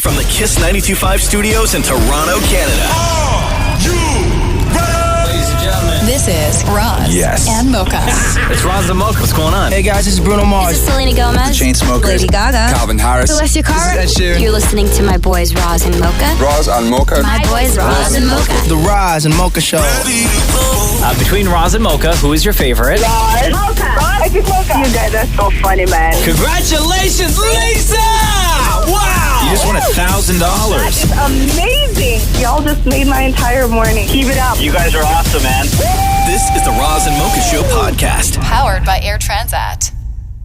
from the Kiss 92.5 studios in Toronto, Canada. Are you ready? Ladies and gentlemen, this is Roz and Mocha. it's Roz and Mocha. What's going on? Hey guys, this is Bruno Mars. This is Selena Gomez. The Chainsmokers. Lady Gaga. Calvin Harris. Celestia Cara. This is Ed Sheeran. You're listening to my boys Roz and Mocha. Roz and Mocha. My boys Roz and Mocha. The Roz and Mocha Show. Between Roz and Mocha, who is your favorite? Roz. Mocha. I think Mocha. You guys are so funny, man. Congratulations, Lisa! Wow! You just won $1,000. That is amazing. Y'all just made my entire morning. Keep it up. You guys are awesome, man. This is the Roz and Mocha Show podcast. Powered by Air Transat.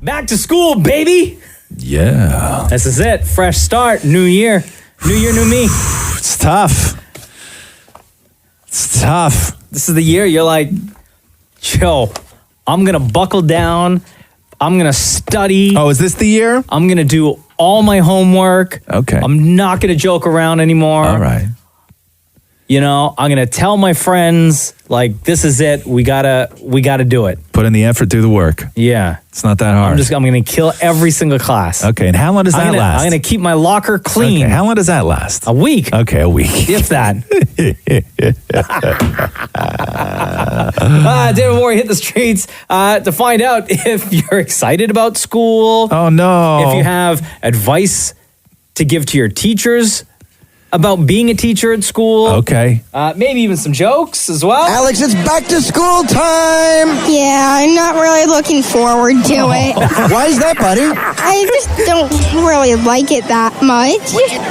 Back to school, baby! Yeah. This is it. Fresh start. New year. New year, new me. It's tough. It's tough. This is the year you're like, yo, I'm going to buckle down. I'm going to study. Oh, is this the year? I'm going to do all my homework. Okay. I'm not going to joke around anymore. All right. You know, I'm going to tell my friends, like, this is it. We gotta do it. Put in the effort, do the work. Yeah. It's not that hard. I'm going to kill every single class. Okay, and how long does that last? I'm going to keep my locker clean. Okay, how long does that last? A week. Okay, a week. If that. David Warren hit the streets to find out if you're excited about school. Oh, no. If you have advice to give to your teachers about being a teacher at school. Okay. Maybe even some jokes as well. Alex, it's back to school time. Yeah, I'm not really looking forward to it. Why is that, buddy? I just don't really like it that much.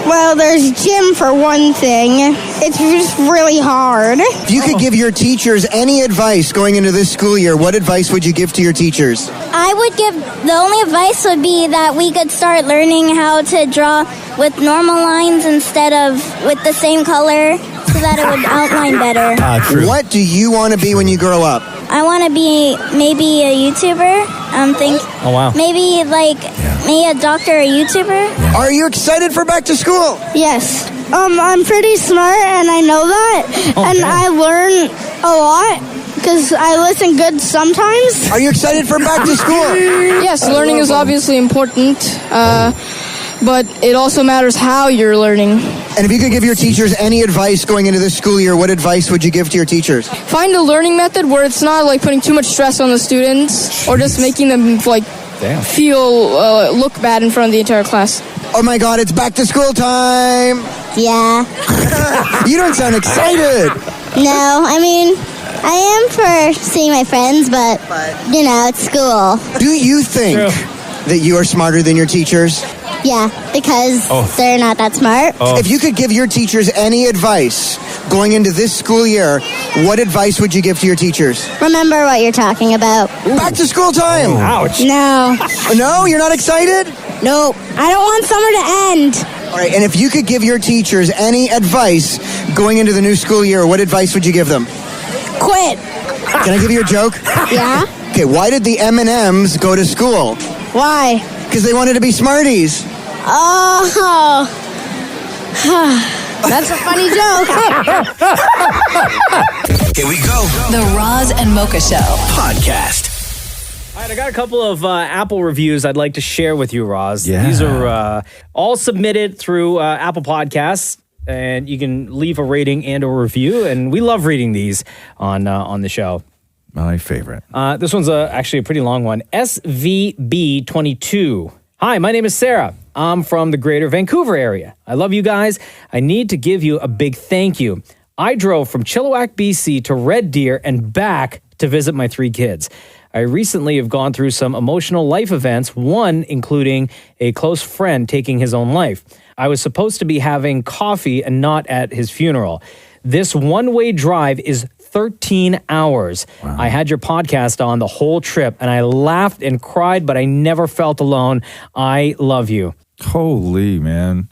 Well, there's gym for one thing. It's just really hard. If you could give your teachers any advice going into this school year, what advice would you give to your teachers? I would give, the only advice would be that we could start learning how to draw with normal lines instead of with the same color so that it would outline better. True. What do you want to be when you grow up? I want to be maybe a YouTuber. Oh, wow. Maybe maybe a doctor or a YouTuber. Yeah. Are you excited for back to school? Yes. I'm pretty smart and I know that. Oh, and man. I learn a lot because I listen good sometimes. Are you excited for back to school? Yes, learning is obviously important. But it also matters how you're learning. And if you could give your teachers any advice going into this school year, what advice would you give to your teachers? Find a learning method where it's not like putting too much stress on the students or just making them feel look bad in front of the entire class. Oh my God, it's back to school time. Yeah. You don't sound excited. No, I mean, I am for seeing my friends, but you know, it's school. Do you think that you are smarter than your teachers? Yeah, because they're not that smart. If you could give your teachers any advice going into this school year, what advice would you give to your teachers? Remember what you're talking about. Back to school time. Ouch. No. No, you're not excited? No. I don't want summer to end. All right, and if you could give your teachers any advice going into the new school year, what advice would you give them? Quit. Can I give you a joke? Yeah? Okay, why did the M&Ms go to school? Why? Because they wanted to be Smarties. Oh. That's a funny joke. Here we go. The Roz and Mocha Show Podcast. All right, I got a couple of Apple reviews I'd like to share with you, Roz. Yeah. These are all submitted through Apple Podcasts, and you can leave a rating and a review, and we love reading these on the show. My favorite. This one's actually a pretty long one. SVB22. Hi, my name is Sarah. I'm from the greater Vancouver area. I love you guys. I need to give you a big thank you. I drove from Chilliwack, BC to Red Deer and back to visit my 3 kids. I recently have gone through some emotional life events, one including a close friend taking his own life. I was supposed to be having coffee and not at his funeral. This one-way drive is 13 hours. Wow. I had your podcast on the whole trip, and I laughed and cried, but I never felt alone. I love you. Holy man.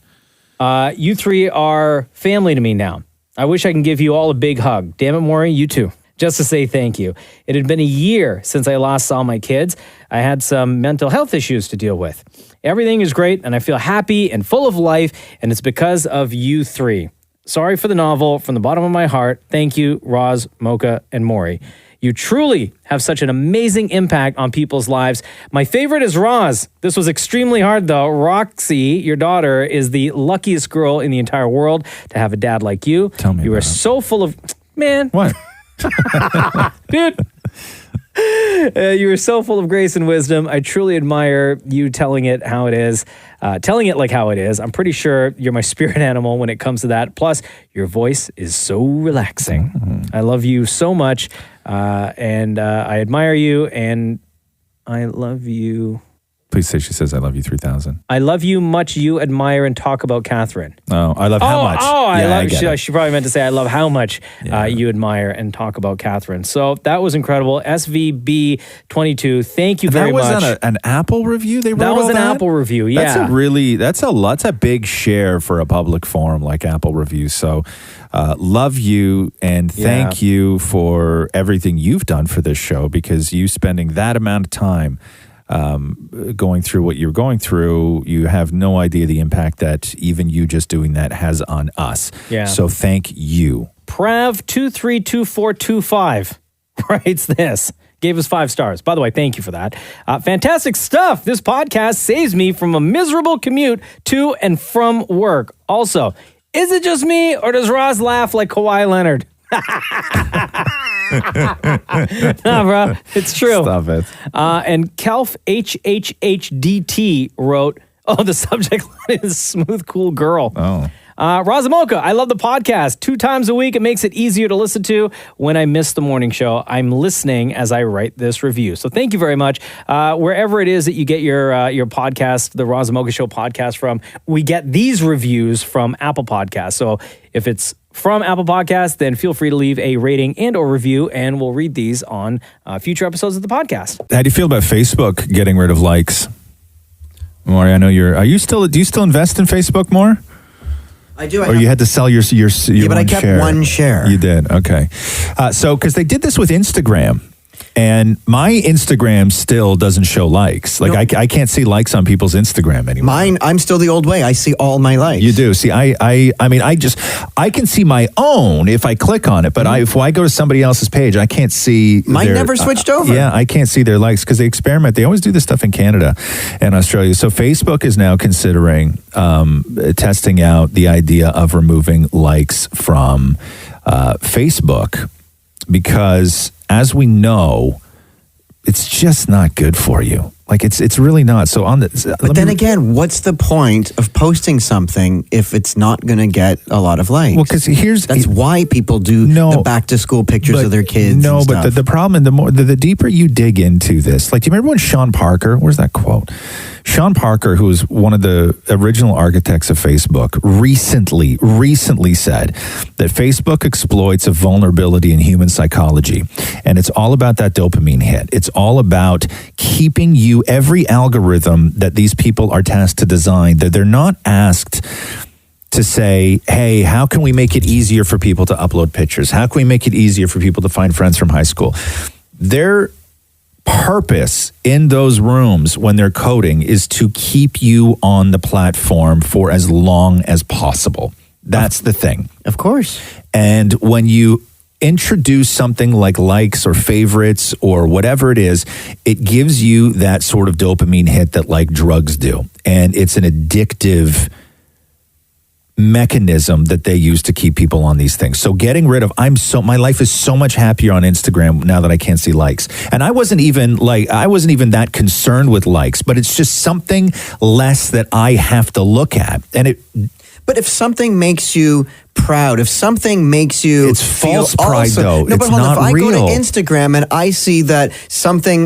You 3 are family to me now. I wish I can give you all a big hug. Damn it, Maury, you too. Just to say thank you. It had been a year since I last saw my kids. I had some mental health issues to deal with. Everything is great, and I feel happy and full of life, and it's because of you 3. Sorry for the novel from the bottom of my heart. Thank you, Roz, Mocha, and Maury. You truly have such an amazing impact on people's lives. My favorite is Roz. This was extremely hard, though. Roxy, your daughter, is the luckiest girl in the entire world to have a dad like you. Tell me you are so full of... Man. What? Dude. You are so full of grace and wisdom. I truly admire you telling it how it is, telling it like how it is. I'm pretty sure you're my spirit animal when it comes to that. Plus, your voice is so relaxing. Mm-hmm. I love you so much, and I admire you, and I love you. Please say she says I love you 3,000. I love you much. You admire and talk about Catherine. Oh, I love how much. Oh, I love. get it. She probably meant to say I love how much you admire and talk about Catherine. So that was incredible. SVB22. Thank you very much. That was an Apple review. They wrote that was all an that? Apple review. Yeah, that's a big share for a public forum like Apple Review. So, love you and thank you for everything you've done for this show, because you spending that amount of time going through what you're going through, you have no idea the impact that even you just doing that has on us. Yeah. So thank you. Prav232425 writes this. Gave us 5 stars. By the way, thank you for that. Fantastic stuff. This podcast saves me from a miserable commute to and from work. Also, is it just me or does Roz laugh like Kawhi Leonard? No, bro, it's true. Stop it. And Kelf HHHDT wrote, oh, the subject line is smooth, cool girl. Oh. Roz Mocha, I love the podcast. 2 times a week. It makes it easier to listen to when I miss the morning show. I'm listening as I write this review. So thank you very much. Wherever it is that you get your podcast, the Roz Mocha Show podcast from, we get these reviews from Apple Podcasts. So if it's from Apple Podcasts, then feel free to leave a rating and or review, and we'll read these on future episodes of the podcast. How do you feel about Facebook getting rid of likes? Maury, I know do you still invest in Facebook more? I do. Or you had to sell your yeah, but I kept share. one share. You did, okay. So, because they did this with Instagram, and my Instagram still doesn't show likes. Like, I can't see likes on people's Instagram anymore. Mine, I'm still the old way. I see all my likes. You do. See, I mean, I can see my own if I click on it, but if I go to somebody else's page, I can't see. Mine never switched over. Yeah, I can't see their likes because they experiment. They always do this stuff in Canada and Australia. So Facebook is now considering testing out the idea of removing likes from Facebook, because as we know, it's just not good for you. Like it's really not. So on the. But then again, what's the point of posting something if it's not going to get a lot of likes? Well, because that's why people do the back to school pictures of their kids. No, and but stuff. the problem, the deeper you dig into this, like, do you remember when Sean Parker? Where's that quote? Sean Parker, who was one of the original architects of Facebook, recently said that Facebook exploits a vulnerability in human psychology, and it's all about that dopamine hit. It's all about keeping you. Every algorithm that these people are tasked to design, that they're not asked to say, hey, how can we make it easier for people to upload pictures? How can we make it easier for people to find friends from high school? Their purpose in those rooms when they're coding is to keep you on the platform for as long as possible. That's the thing. Of course. And when you introduce something like likes or favorites or whatever it is, it gives you that sort of dopamine hit that like drugs do. And it's an addictive mechanism that they use to keep people on these things. So getting rid of, my life is so much happier on Instagram now that I can't see likes. And I wasn't even that concerned with likes, but it's just something less that I have to look at. And but if something makes you proud, if something makes you it's false pride though. No, it's but hold on. not If I real. go to Instagram and I see that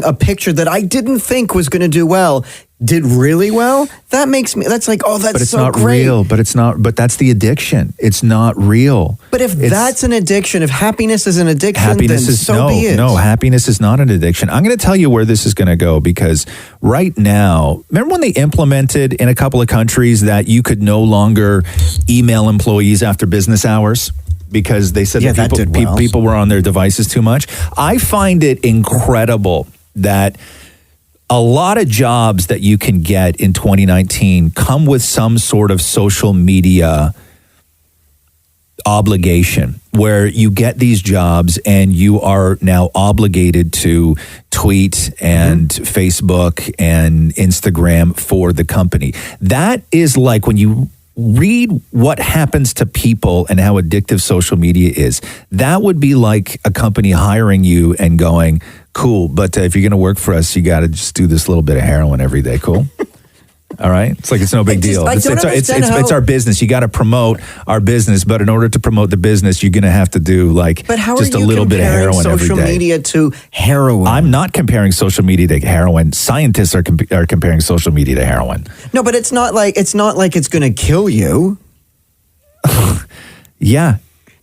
a picture that I didn't think was going to do well, did really well, that's like, oh, that's so great. But it's not real. But that's the addiction. It's not real. But if that's an addiction, if happiness is an addiction, then so be it. No, happiness is not an addiction. I'm going to tell you where this is going to go, because right now, remember when they implemented in a couple of countries that you could no longer email employees after business hours? Because they said that people were on their devices too much. I find it incredible that a lot of jobs that you can get in 2019 come with some sort of social media obligation where you get these jobs and you are now obligated to tweet and Facebook and Instagram for the company. That is like when you read what happens to people and how addictive social media is. That would be like a company hiring you and going, cool, but if you're going to work for us, you got to just do this little bit of heroin every day. Cool? All right. It's like it's no big deal. It's our business. You got to promote our business, but in order to promote the business, you're going to have to do like just a little bit of heroin every day. Social media to heroin. I'm not comparing social media to heroin. Scientists are comparing social media to heroin. No, but it's not like it's going to kill you. Yeah.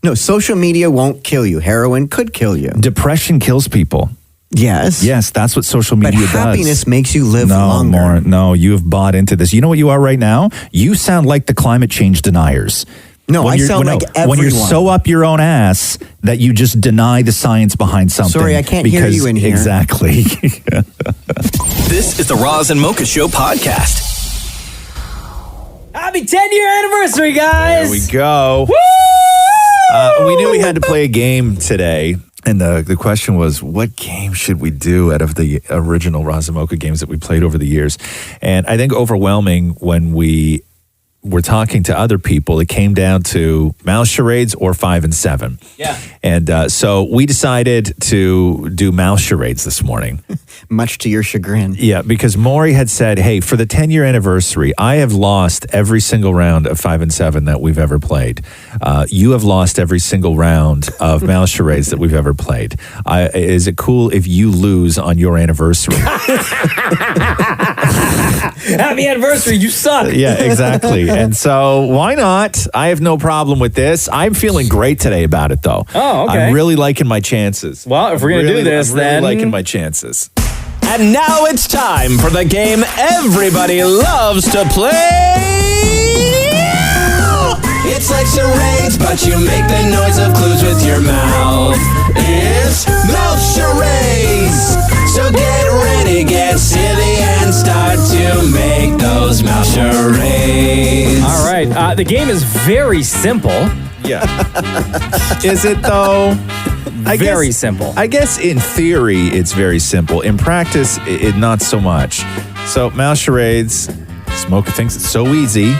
No, social media won't kill you. Heroin could kill you. Depression kills people. Yes. Yes, that's what social media does. But happiness makes you live longer. Lauren, no, you have bought into this. You know what you are right now? You sound like the climate change deniers. No, I sound like everyone. When you're so up your own ass that you just deny the science behind something. Sorry, I can't hear you in here. Exactly. This is the Roz and Mocha Show podcast. Happy 10-year anniversary, guys! There we go. Woo! We knew we had to play a game today. And the question was, what game should we do out of the original Roz and Mocha games that we played over the years? And I think overwhelming when we were talking to other people, it came down to mouse charades or 5 and 7. Yeah. And so we decided to do mouse charades this morning. Much to your chagrin. Yeah, because Maury had said, hey, for the 10-year anniversary, I have lost every single round of 5 and 7 that we've ever played. You have lost every single round of mouse charades that we've ever played. Is it cool if you lose on your anniversary? Happy anniversary, you suck. Yeah, exactly. And so why not? I have no problem with this. I'm feeling great today about it, though. Oh, okay. I'm really liking my chances. Well, if we're going to do this, I'm really then... liking my chances. And now it's time for the game everybody loves to play. It's like charades, but you make the noise of clues with your mouth. It's mouth charades. So get ready, get silly, and start to make those mouth charades. All right. The game is very simple. Yeah. Is it, though? Very simple. I guess in theory, it's very simple. In practice, it not so much. So, mouse charades, Smoker thinks it's so easy,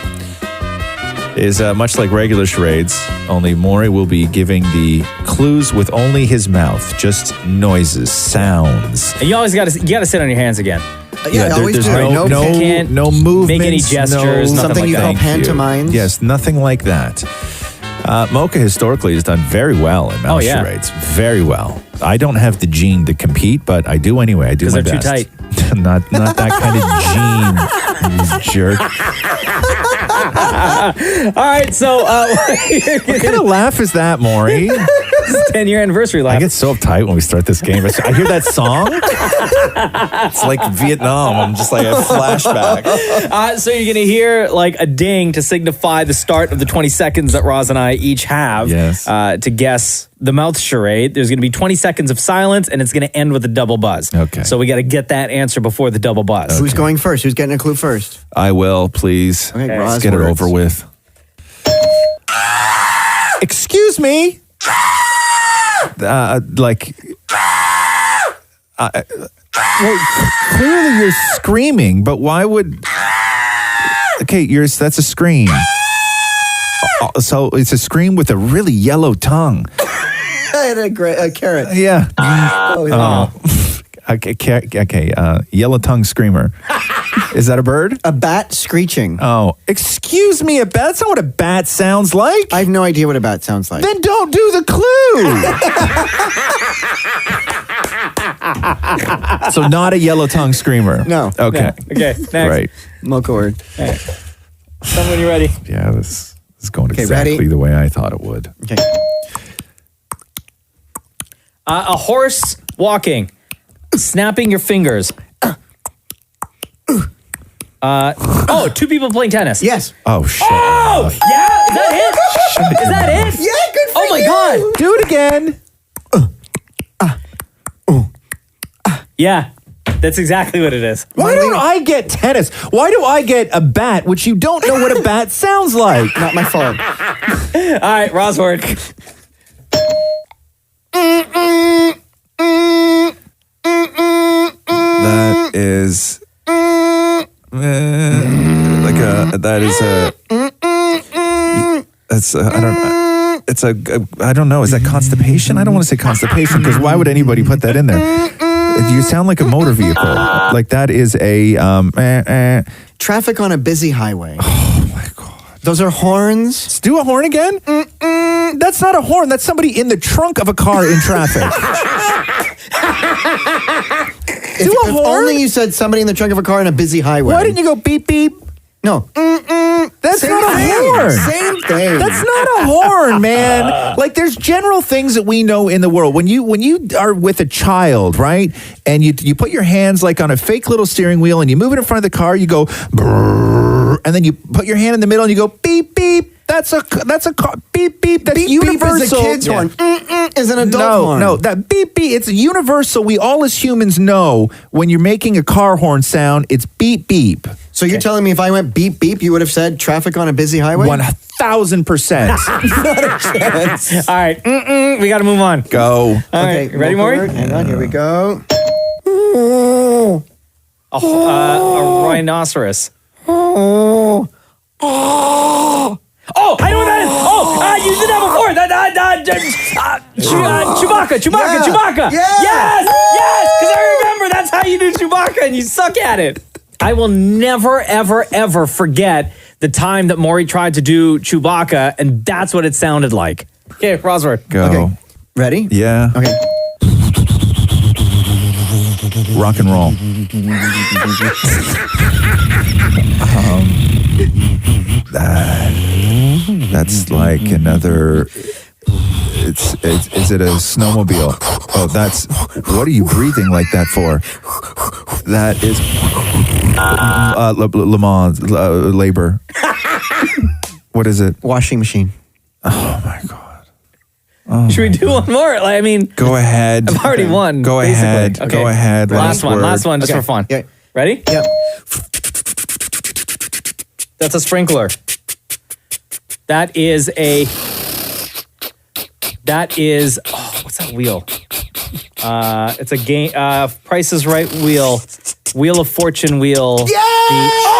is much like regular charades, only Maury will be giving the clues with only his mouth, just noises, sounds. And you always got to sit on your hands again. There's no movement, make any gestures, nothing something like you that. call pantomimes. Yes, nothing like that. Mocha historically has done very well in mouse charades. Very well. I don't have the gene to compete, but I do anyway. I do my best. Because they're too tight. not that kind of gene, you jerk. All right, so... what kind of laugh is that, Maury? It's 10-year anniversary laugh. I get so uptight when we start this game. I hear that song. It's like Vietnam. I'm just like a flashback. So you're going to hear like a ding to signify the start of the 20 seconds that Roz and I each have to guess the mouth charade. There's going to be 20 seconds of silence, and it's going to end with a double buzz. Okay. So we got to get that answer before the double buzz. Okay. Who's going first? Who's getting a clue first? I will, please. Okay, let's get it over with. Excuse me. Well, clearly you're screaming, but why would... Okay, that's a scream. So it's a scream with a really yellow tongue. I had a carrot. Yeah. Oh. Okay, yellow tongue screamer. Is that a bird? A bat screeching. Oh, excuse me, a bat? That's not what a bat sounds like. I have no idea what a bat sounds like. Then don't do the clue. So not a yellow tongue screamer. No. Okay. No. Okay, next. Right. Mocha word. Right. Tell me when you're ready. Yeah, this is going exactly ready? the way I thought it would. Okay. A horse walking, snapping your fingers. Two people playing tennis. Yes. Oh, shit. Oh, yeah? Is that it? Is that it? Yeah, good for Oh, my you. God. Do it again. Yeah. That's exactly what it is. Why don't I get tennis? Why do I get a bat, which you don't know what a bat sounds like? Not my fault. All right, Roz word. That is I don't know. Is that constipation? I don't want to say constipation because why would anybody put that in there? You sound like a motor vehicle. Like that is a Traffic on a busy highway. Oh my God. Those are horns. Let's do a horn again? That's not a horn. That's somebody in the trunk of a car in traffic. If only you said somebody in the trunk of a car in a busy highway. Why didn't you go beep beep? No. That's Same not a thing. horn. Same thing. That's not a horn, man. Like there's general things that we know in the world. When you are with a child, right? And you put your hands like on a fake little steering wheel and you move it in front of the car, you go brrr, and then you put your hand in the middle and you go beep beep. That's a car. Beep beep. That's beep, universal. Beep is a kid's horn. Is an adult horn. No, that beep beep. It's universal. We all as humans know when you're making a car horn sound, it's beep beep. So you're telling me if I went beep beep, you would have said traffic on a busy highway? 1,000%. Not a chance. All right, we got to move on. Go. All right, ready, Maury? Hang on, here we go. A rhinoceros. Oh, I know what that is. Oh, you did that before. Chewbacca. Yeah. Yes, because I remember that's how you do Chewbacca, and you suck at it. I will never, ever, ever forget the time that Maury tried to do Chewbacca, and that's what it sounded like. Okay, Roswell. Go. Okay. Ready? Yeah. Okay. Rock and roll. That's like another. Is it a snowmobile? Oh, that's. What are you breathing like that for? That is Le Mans labor. What is it? Washing machine. Oh my God. Should we do one more? Like, I mean, go ahead. I've already won. Go basically. ahead. Okay. Go ahead. Last one, just Okay. for fun. Yeah. Ready? Yep. That's a sprinkler. That is what's that wheel? It's a game. Price is Right wheel. Wheel of Fortune wheel. Yeah!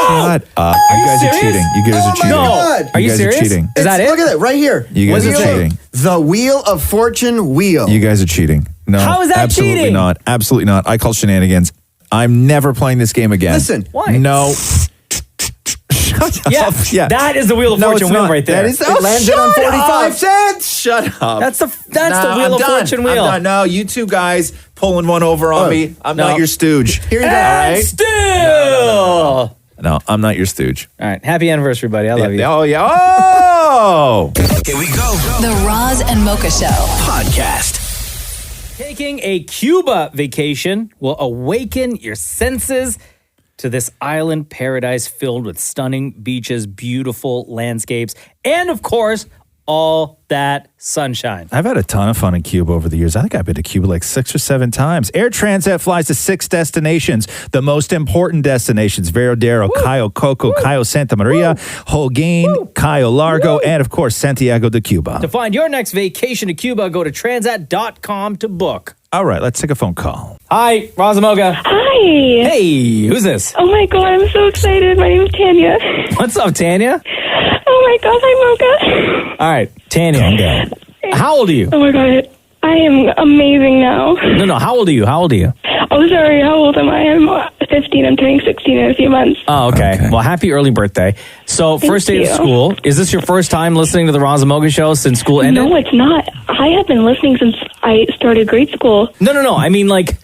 Shut up. You guys are cheating. You guys are cheating. No. God. Are you guys serious? are cheating. Is that it? Look at it right here. You guys are cheating. The Wheel of Fortune wheel. You guys are cheating. No. How is that absolutely cheating? not. Absolutely not. I call shenanigans. I'm never playing this game again. Listen. Why? No. Shut Yeah, up. Yeah. that is the Wheel of Fortune wheel right there. That is, It landed on 45 cents. Shut up. That's the Wheel of Fortune wheel. I'm done. No, you two guys pulling one over on me. I'm not your stooge. Here you go. And still. No, I'm not your stooge. All right. Happy anniversary, buddy. I love you. Oh, yeah. Oh! Here we go. The Roz and Mocha Show. Podcast. Taking a Cuba vacation will awaken your senses to this island paradise filled with stunning beaches, beautiful landscapes, and of course, all that sunshine. I've had a ton of fun in Cuba over the years. I think I've been to Cuba like 6 or 7 times. Air Transat flies to 6 destinations. The most important destinations: Veradero, Cayo Coco, Cayo Santa Maria, Holguin, Cayo Largo, and of course, Santiago de Cuba. To find your next vacation to Cuba, go to transat.com to book. All right, let's take a phone call. Hi, Roz Mocha. Hi. Hey, who's this? Oh my God, I'm so excited. My name's Tanya. What's up, Tanya? Oh my God, hi Mocha. All right, Tanya. How old are you? Oh my God, I am amazing now. No, how old are you? Oh, sorry, how old am I? I'm 15. I'm turning 16 in a few months. Oh, okay. Well, happy early birthday. So, first day of you. school. Is this your first time listening to the Roz and Mocha Show since school ended? No, it's not. I have been listening since I started grade school. No. I mean, like,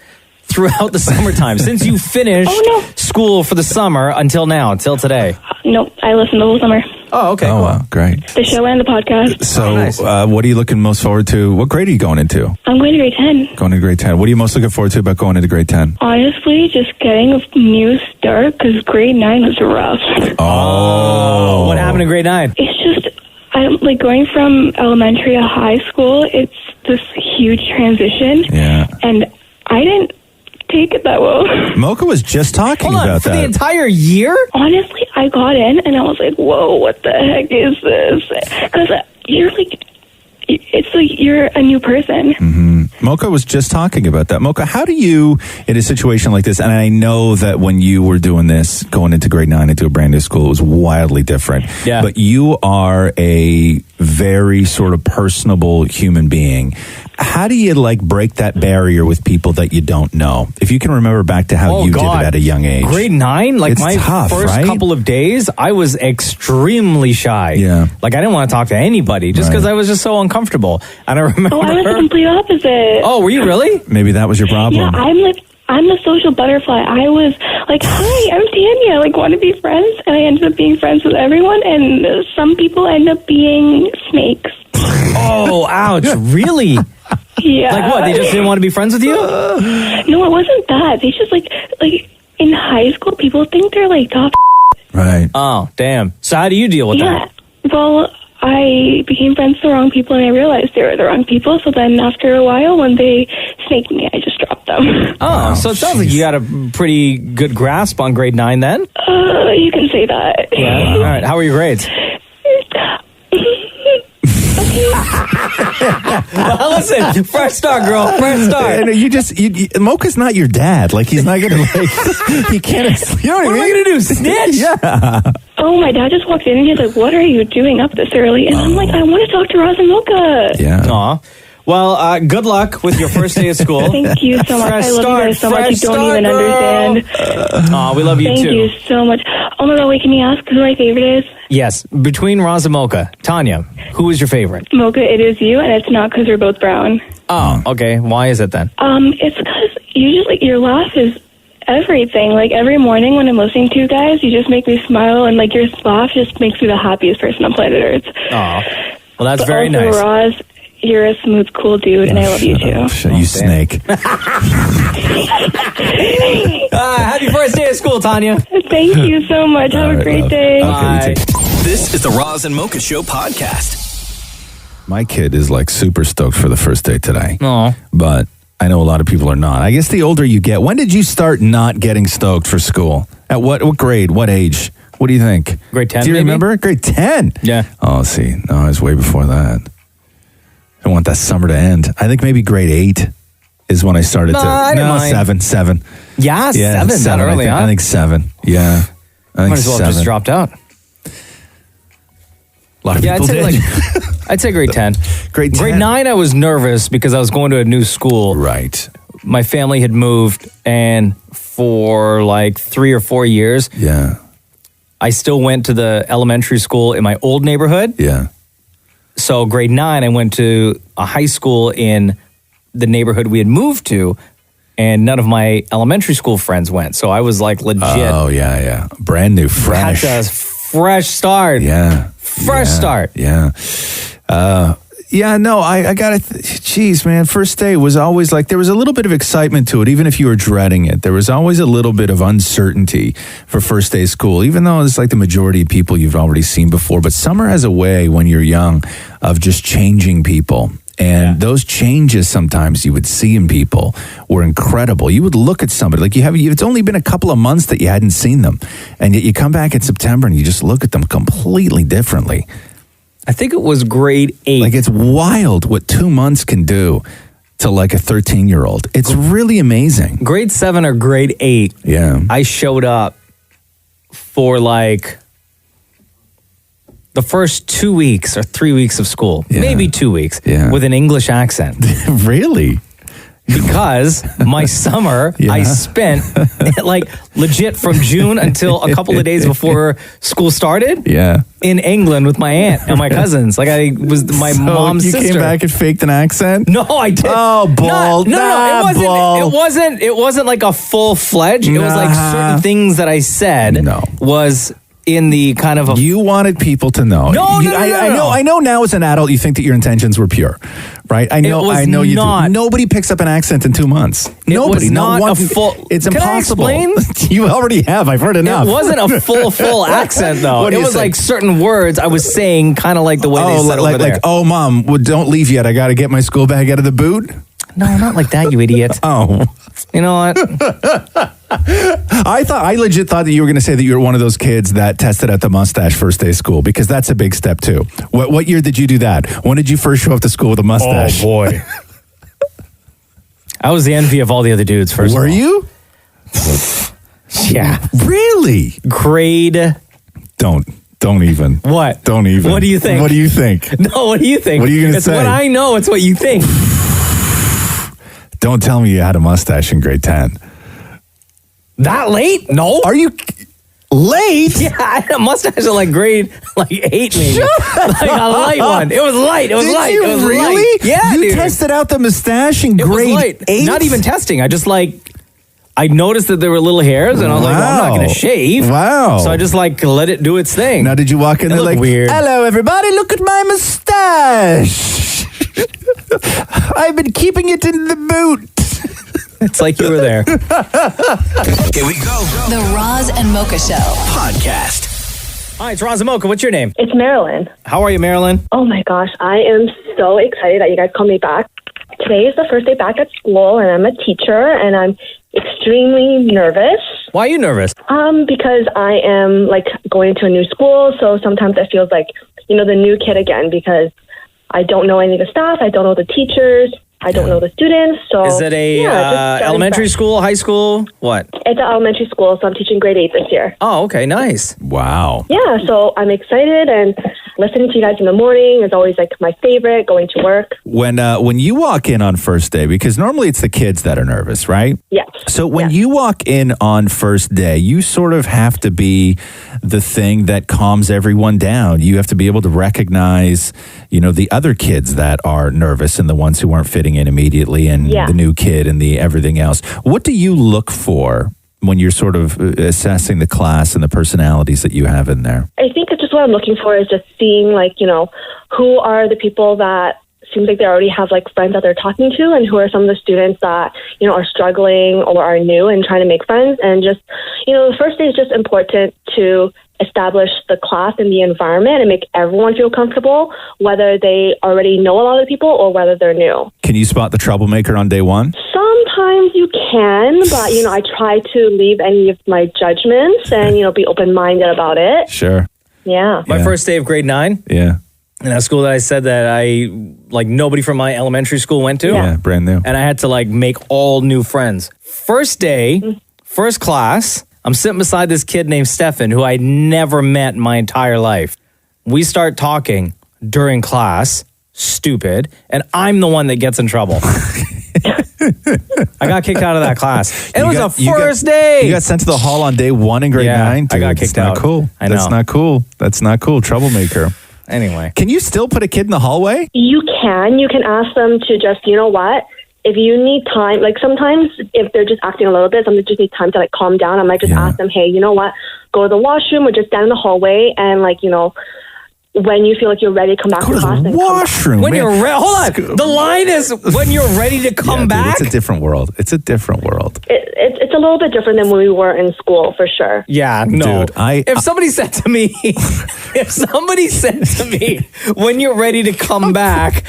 throughout the summertime. Since you finished school for the summer until now, until today. No, I listened the whole summer. Oh, okay. Oh, wow. Great. The show and the podcast. So, what are you looking most forward to? What grade are you going into? I'm going to grade 10. Going to grade 10. What are you most looking forward to about going into grade 10? Honestly, just getting a new start because grade 9 was rough. Oh. What happened in grade 9? It's just, I'm like going from elementary to high school. It's this huge transition. Yeah. And I didn't take it that well. Mocha was just talking about for that. the entire year? Honestly, I got in and I was like, whoa, what the heck is this? Because you're like, it's like you're a new person. Mocha was just talking about that. Mocha, how do you, in a situation like this, and I know that when you were doing this, going into grade 9 into a brand new school, it was wildly different. Yeah. But you are a very sort of personable human being. How do you break that barrier with people that you don't know? If you can remember back to how you did it at a young age. Grade 9, It's my tough, first right? couple of days, I was extremely shy. Yeah. I didn't want to talk to anybody just because I was just so uncomfortable. And I remember. Oh, I was the complete opposite. Oh, were you really? Maybe that was your problem. Yeah, I'm the social butterfly. I was like, hi, I'm Tanya. Want to be friends? And I ended up being friends with everyone. And some people end up being snakes. Oh, ouch. Really? Yeah. What? They just didn't want to be friends with you? No, it wasn't that. They just like in high school, people think they're top. Right. Oh, damn. So how do you deal with that? Well, I became friends with the wrong people, and I realized they were the wrong people. So then, after a while, when they snaked me, I just dropped them. Oh, so it sounds like you got a pretty good grasp on grade 9 then? You can say that. Yeah. All right. How were your grades? Well, listen, fresh start, girl. Fresh start. Mocha's not your dad. He's not gonna he can't. You know what I mean? What am I gonna do? Snitch? Yeah. Oh, my dad just walked in and he's like, "What are you doing up this early?" And I'm like, "I want to talk to Roz and Mocha." Yeah. Aw. Well, good luck with your first day of school. Thank you so much. Fresh I love start, you guys so much. fresh You don't start, even girl. understand. Aw, we love you Thank too. you so much. Oh my God, wait, can you ask who my favorite is? Yes, between Roz and Mocha, Tanya, who is your favorite? Mocha, it is you, and it's not because we're both brown. Oh, okay. Why is it then? It's because you just your laugh is everything. Every morning when I'm listening to you guys, you just make me smile, and your laugh just makes me the happiest person on planet Earth. Oh, well, that's But very also, nice. Roz, you're a smooth, cool dude, and I love you too. You snake. Happy first day of school, Tanya. Thank you so much. Have a great day. Bye. This is the Roz and Mocha Show podcast. My kid is super stoked for the first day today. Oh. But I know a lot of people are not. I guess the older you get, when did you start not getting stoked for school? At what grade? What age? What do you think? Grade 10, Do you maybe? remember? Grade 10? Yeah. Oh, see. No, I was way before that. I want that summer to end. I think maybe grade 8 is when I started No, I didn't mind. 7. Yeah, 7 that early, I think 7. Yeah. I think Might as well have 7. just dropped out. A lot of Yeah, people did. I'd say grade 10. Grade 10. Grade 9, I was nervous because I was going to a new school. Right. My family had moved, and for 3 or 4 years, Yeah. I still went to the elementary school in my old neighborhood. Yeah. So grade 9, I went to a high school in the neighborhood we had moved to, and none of my elementary school friends went. So I was legit. Oh, yeah. Brand new, fresh. That's a fresh start. Yeah. Fresh start. Yeah. I got it. Jeez, man. First day was always there was a little bit of excitement to it, even if you were dreading it. There was always a little bit of uncertainty for first day of school, even though it's the majority of people you've already seen before. But summer has a way when you're young of just changing people. And those changes sometimes you would see in people were incredible. You would look at somebody it's only been a couple of months that you hadn't seen them. And yet you come back in September and you just look at them completely differently. I think it was grade 8. It's wild what 2 months can do to a 13-year-old. It's really amazing. Grade 7 or grade 8. Yeah. I showed up for the first 2 weeks or 3 weeks of school, maybe 2 weeks, with an English accent. Really? Because my summer I spent legit from June until a couple of days before school started. Yeah. In England with my aunt and my cousins. I was my mom's you sister. You came back and faked an accent? No, I didn't. Oh, bull. No, it wasn't a full-fledged. It was certain things that I said was in the kind of you wanted people to know. No. I know now as an adult you think that your intentions were pure. Right? I know you do. Nobody picks up an accent in 2 months. Nobody. It's impossible. Can I explain? You already have. I've heard enough. It wasn't a full accent though. It was certain words I was saying kind of the way they said over there. oh mom, don't leave yet. I got to get my school bag out of the boot. No, not like that, you idiot. Oh. You know what? I legit thought that you were going to say that you were one of those kids that tested out the mustache first day of school, because that's a big step too. What year did you do that? When did you first show up to school with a mustache? Oh, boy. I was the envy of all the other dudes first. Were you? Yeah. Really? Grade. Don't even. What? Don't even. What do you think? What do you think? No, what do you think? What are you going to say? It's what I know. It's what you think. Don't tell me you had a mustache in grade 10. That late? No. Are you late? Yeah, I had a mustache in like grade 8 maybe. Like a light one. It was light. It was Did light. you It was really? light. Yeah, you dude. tested out the mustache in It was grade light. 8? Not even testing. I just I noticed that there were little hairs, and I was like, well, I'm not going to shave. Wow. So I just let it do its thing. Now, did you walk in there like, weird. hello, everybody, look at my mustache. I've been keeping it in the boot. It's like you were there. Here we go. The Roz and Mocha Show Podcast. Hi, it's Roz Mocha. What's your name? It's Marilyn. How are you, Marilyn? Oh my gosh, I am so excited that you guys called me back. Today is the first day back at school, and I'm a teacher, and I'm extremely nervous. Why are you nervous? Because I am going to a new school, so sometimes it feels like, the new kid again, because I don't know any of the staff, I don't know the teachers, I don't know the students. So Is it a elementary school, high school? What? It's an elementary school, so I'm teaching grade 8 this year. Oh, okay, nice. Wow. Yeah, so I'm excited, and listening to you guys in the morning is always my favorite, going to work. When you walk in on first day, because normally it's the kids that are nervous, right? Yes. So when you walk in on first day, you sort of have to be the thing that calms everyone down. You have to be able to recognize, the other kids that are nervous and the ones who aren't fitting in immediately, and the new kid and the everything else. What do you look for when you're sort of assessing the class and the personalities that you have in there? I think it's just what I'm looking for is just seeing who are the people that seems like they already have friends that they're talking to, and who are some of the students that are struggling or are new and trying to make friends. And just the first day is just important to establish the class and the environment and make everyone feel comfortable, whether they already know a lot of the people or whether they're new. Can you spot the troublemaker on day one? Sometimes you can, but I try to leave any of my judgments and be open-minded about it. Sure. Yeah. My first day of grade 9. Yeah. In a school that I said that I nobody from my elementary school went to. Yeah, brand new. And I had to make all new friends. First day, first class, I'm sitting beside this kid named Stefan, who I'd never met in my entire life. We start talking during class, stupid, and I'm the one that gets in trouble. I got kicked out of that class. It was a first day. You got sent to the hall on day 1 in grade 9? Dude, I got kicked out. That's not cool. I know. That's not cool. That's not cool. Troublemaker. Anyway. Can you still put a kid in the hallway? You can. You can ask them to just, if you need time, sometimes if they're just acting a little bit, sometimes just need time to calm down. I might just ask them, hey, you know what, go to the washroom or just stand in the hallway and when you feel like you're ready to come back to class. Washroom. When you're ready, hold on. The line is when you're ready to come back. Dude, it's a different world. It's a different world. It's a little bit different than when we were in school, for sure. Yeah, no. Dude, if somebody said to me, when you're ready to come back,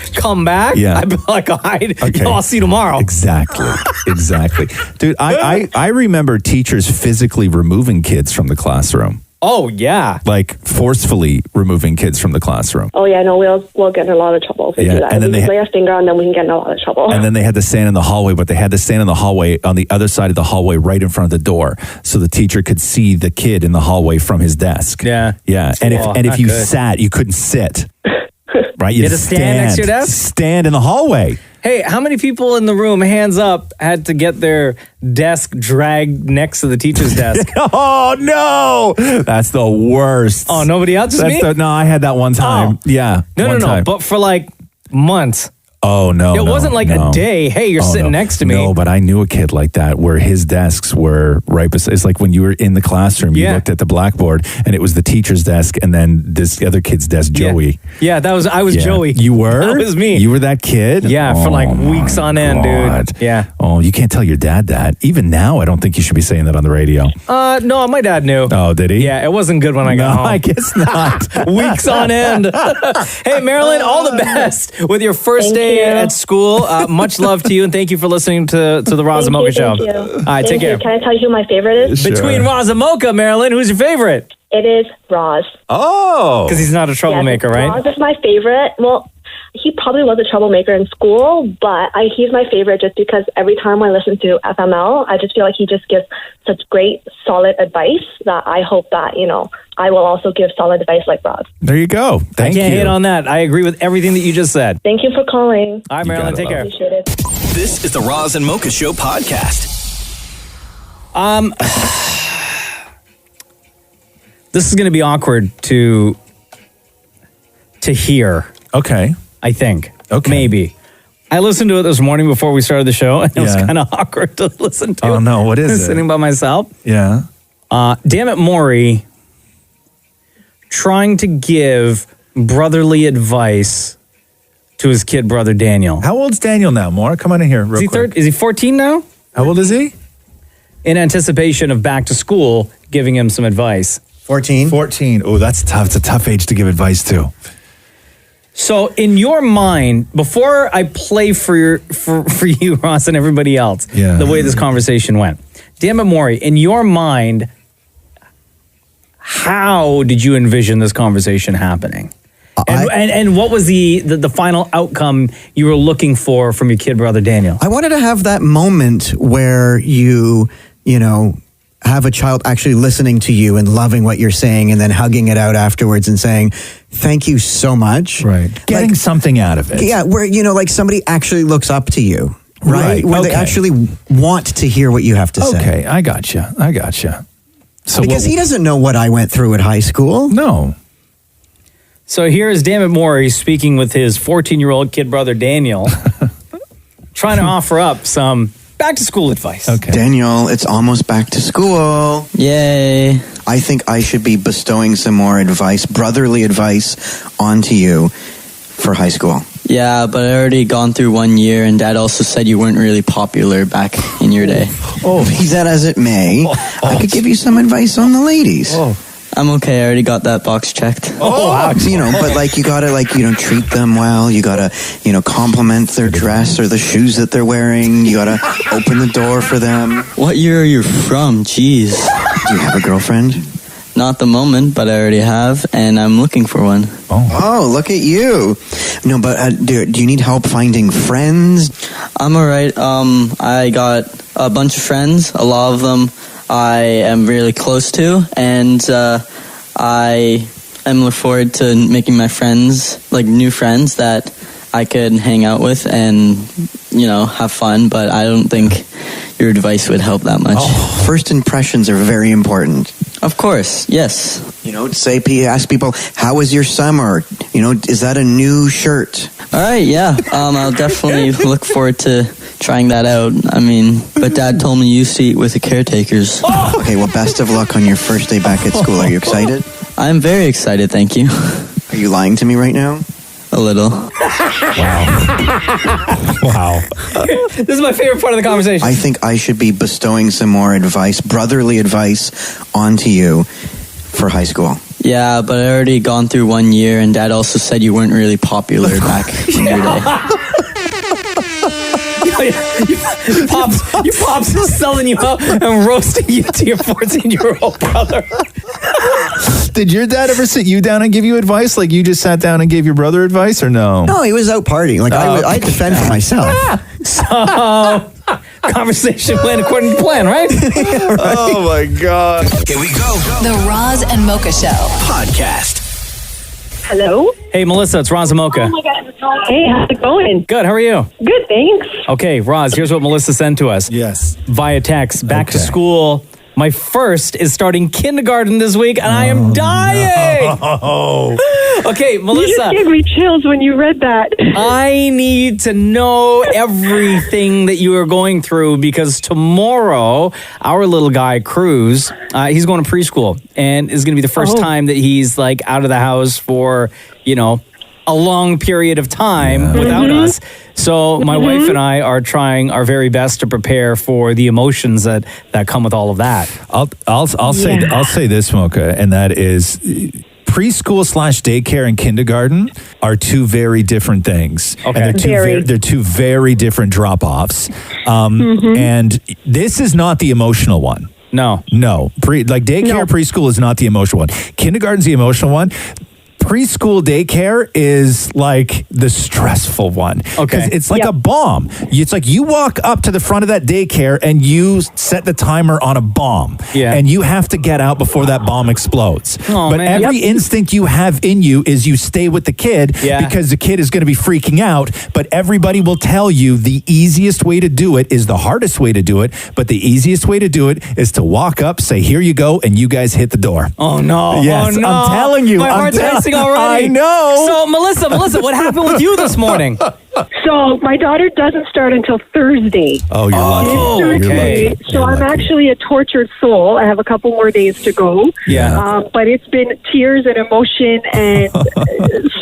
Yeah. I'd be like, all right, I'll see you tomorrow. Exactly. Dude, I remember teachers physically removing kids from the classroom. Oh, yeah. Forcefully removing kids from the classroom. Oh, yeah, no, we'll get in a lot of trouble if we do that. And then we lay our finger on them, we can get in a lot of trouble. And then they had to stand in the hallway, but they had to stand in the hallway on the other side of the hallway right in front of the door so the teacher could see the kid in the hallway from his desk. Yeah. Yeah. And if you sat, you couldn't sit. Right? You had to stand next to your desk? Stand in the hallway. Hey, how many people in the room, hands up, had to get their desk dragged next to the teacher's desk? Oh, no. That's the worst. Oh, nobody else? Just me? No, I had that one time. Oh. Yeah. No. But for months. Oh, no. It wasn't a day. Hey, you're sitting next to me. No, but I knew a kid like that where his desks were right beside. It's like when you were in the classroom, you looked at the blackboard and it was the teacher's desk and then this other kid's desk, Joey. Yeah, I was Joey. You were? That was me. You were that kid? Yeah, for weeks on end, dude. Yeah. Oh, you can't tell your dad that. Even now, I don't think you should be saying that on the radio. No, my dad knew. Oh, did he? Yeah, it wasn't good when I got home. I guess not. Weeks on end. Hey, Marilyn, all the best with your first day day at school. Much love to you, and thank you for listening to the Roz and Mocha Show. Thank you. All right, Thank take care. you. Can I tell you who my favorite is? Between Roz and Mocha, Marilyn, who's your favorite? It is Roz. Oh. Because he's not a troublemaker, right? Roz is my favorite. Well, he probably was a troublemaker in school, but he's my favorite just because every time I listen to FML, I just feel like he just gives such great, solid advice that I hope that, I will also give solid advice like Roz. There you go. Thank you. I can't hate on that. I agree with everything that you just said. Thank you for calling. All right, Marilyn, take care. Appreciate it. This is the Roz and Mocha Show podcast. This is going to be awkward to hear. Okay. I think. Okay. Maybe. I listened to it this morning before we started the show, and it was kind of awkward to listen to. Oh, no. What is it? Sitting by myself. Yeah. Damn it, Maury, trying to give brotherly advice to his kid brother Daniel. How old's Daniel now, Maura? Come on in here real quick. Is he 14 now? How old is he? In anticipation of back to school, giving him some advice. 14. 14. Oh, that's tough. It's a tough age to give advice to. So, in your mind, before I play for you, Ross, and everybody else, the way this conversation went, damn it, Maury, in your mind, how did you envision this conversation happening? And what was the final outcome you were looking for from your kid brother Daniel? I wanted to have that moment where you have a child actually listening to you and loving what you're saying and then hugging it out afterwards and saying, thank you so much. Right. Getting something out of it. Yeah, where, like somebody actually looks up to you, right? Where they actually want to hear what you have to say. Okay, I gotcha. So because he doesn't know what I went through at high school. No. So here's Dammit Maury speaking with his 14-year-old kid brother Daniel, trying to offer up some back to school advice. Okay. Daniel, it's almost back to school. Yay. I think I should be bestowing some more advice, brotherly advice, onto you for high school. Yeah, but I already gone through 1 year, and Dad also said you weren't really popular back in your day. Oh, be that as it may, I could give you some advice on the ladies. I'm okay. I already got that box checked. But you gotta treat them well. You gotta, compliment their dress or the shoes that they're wearing. You gotta open the door for them. What year are you from? Jeez. Do you have a girlfriend? Not the moment, but I already have, and I'm looking for one. Oh, look at you. No, but do you need help finding friends? I'm all right. I got a bunch of friends. A lot of them I am really close to, and I am looking forward to making my friends, like new friends that I could hang out with and, have fun, but I don't think your advice would help that much. First impressions are very important. Of course, yes. Ask people, how was your summer? Is that a new shirt? All right, yeah. I'll definitely look forward to trying that out. But Dad told me you used to eat with the caretakers. Okay, well, best of luck on your first day back at school. Are you excited? I'm very excited, thank you. Are you lying to me right now? A little. Wow. This is my favorite part of the conversation. I think I should be bestowing some more advice, brotherly advice, onto you for high school. Yeah, but I already gone through 1 year, and Dad also said you weren't really popular back in your day. Your pops selling you out and roasting you to your 14-year-old brother. Did your dad ever sit you down and give you advice? Like you just sat down and gave your brother advice, or no? No, he was out partying. I defend for myself. So, conversation went according to plan, right? Oh my God. Here we go. The Roz and Mocha Show Podcast. Hello? Hey, Melissa, it's Roz and Mocha. Oh my God. Hey, how's it going? Good, how are you? Good, thanks. Okay, Roz, here's what Melissa sent to us. Yes. Via text, back to school. My first is starting kindergarten this week, and I am dying. Oh. Okay, Melissa. You just gave me chills when you read that. I need to know everything that you are going through because tomorrow, our little guy, Cruz, he's going to preschool, and is going to be the first time that he's out of the house for, a long period of time without us. So my wife and I are trying our very best to prepare for the emotions that come with all of that. I'll say this, Mocha, and that is preschool / daycare and kindergarten are two very different things. Okay. And they're two very different drop-offs. And this is not the emotional one. No. Daycare, preschool is not the emotional one. Kindergarten's the emotional one. Preschool daycare is like the stressful one. Okay. It's like a bomb. It's like you walk up to the front of that daycare and you set the timer on a bomb. Yeah. And you have to get out before that bomb explodes. Oh, but man. every instinct you have in you is you stay with the kid because the kid is going to be freaking out. But everybody will tell you the easiest way to do it is the hardest way to do it. But the easiest way to do it is to walk up, say, here you go, and you guys hit the door. Oh, no. Yes, oh, no. I'm telling you. My heart's racing already. I know. So, Melissa, what happened with you this morning? So my daughter doesn't start until Thursday. Oh, you're lucky. Thursday. So I'm actually a tortured soul. I have a couple more days to go. Yeah. But it's been tears and emotion and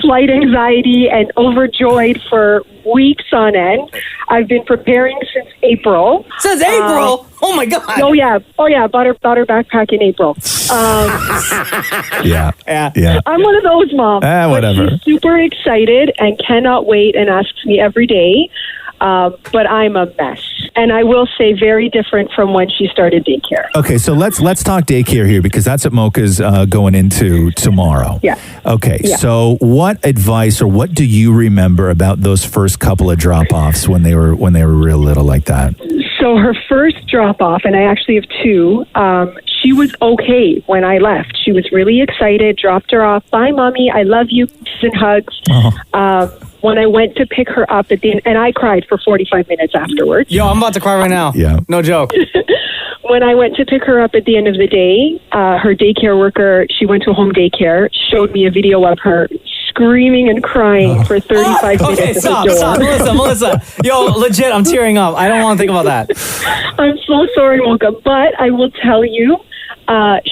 slight anxiety and overjoyed for weeks on end. I've been preparing since April. Since April? Oh my God. Oh yeah. Bought her backpack in April. Yeah. I'm one of those moms. Whatever. But she's super excited and cannot wait and asks me every day. But I'm a mess. And I will say very different from when she started daycare. Okay, so let's talk daycare here because that's what Mocha's going into tomorrow. Yeah. Okay, Yeah. so what advice or what do you remember about those first couple of drop-offs when they were real little like that? So her first drop off, and I actually have two, she was okay when I left. She was really excited, dropped her off. Bye, Mommy. I love you. And hugs. When I went to pick her up at the end, and I cried for 45 minutes afterwards. Yo, I'm about to cry right now. Yeah. No joke. When I went to pick her up at the end of the day, her daycare worker, she went to a home daycare, showed me a video of her screaming and crying for 35 minutes. Okay, at stop. the door. Melissa. Yo, legit, I'm tearing up. I don't want to think about that. I'm so sorry, Mocha, but I will tell you,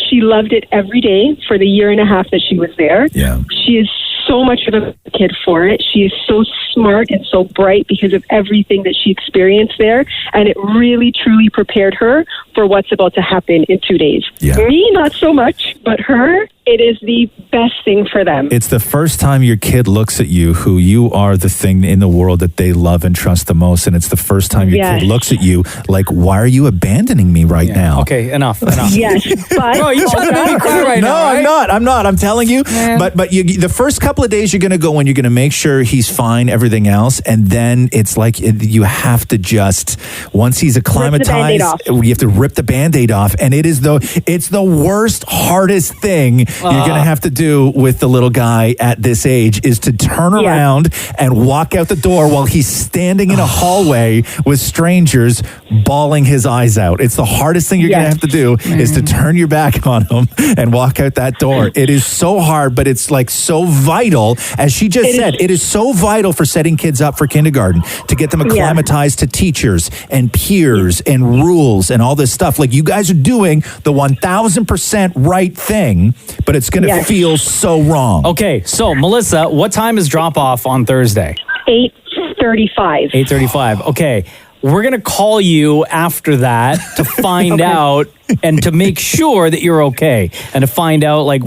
she loved it every day for the year and a half that she was there. Yeah. She is so much of a kid for it. She is so smart and so bright because of everything that she experienced there, and it really, truly prepared her for what's about to happen in 2 days. Yeah. Me, not so much, but her, it is the best thing for them. It's the first time your kid looks at you who you are the thing in the world that they love and trust the most, and it's the first time your kid looks at you like, why are you abandoning me right now? Okay, enough. Yes, but... Bro, you trying to make me cry right no, now, right? I'm not. I'm telling you. Man. But the first couple of days you're going to go and you're going to make sure he's fine, everything else, and then it's like you have to just, once he's acclimatized, you have to rip the Band-Aid off, and it's the worst, hardest thing you're going to have to do with the little guy at this age is to turn around and walk out the door while he's standing in a hallway with strangers bawling his eyes out. It's the hardest thing you're going to have to do is to turn your back on him and walk out that door. It is so hard, but it's like so vital. As she just said, it is so vital for setting kids up for kindergarten to get them acclimatized to teachers and peers and rules and all this stuff. Like you guys are doing the 1000% right thing, but it's going to feel so wrong. Okay, so Melissa, what time is drop off on Thursday? 8:35. 8:35. Okay. We're going to call you after that to find out and to make sure that you're okay and to find out like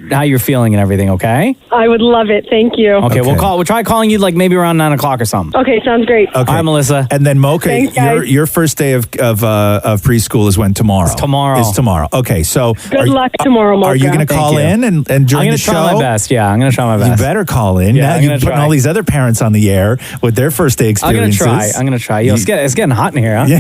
how you're feeling and everything, okay? I would love it. Thank you. Okay, we'll try calling you like maybe around 9 o'clock or something. Okay, sounds great. Okay. All right, Melissa. And then Mocha, Thanks, guys. your first day of preschool is when tomorrow? It's tomorrow. Okay, so Good luck tomorrow, Mocha. Are you going to call in and join I'm the show? show? I'm going to try my best. Yeah, I'm going to try my best. You better call in. Yeah, now I'm you're gonna putting try. all these other parents on the air with their first day experiences. I'm going to try. Yo, it's getting hot in here, huh? Yeah.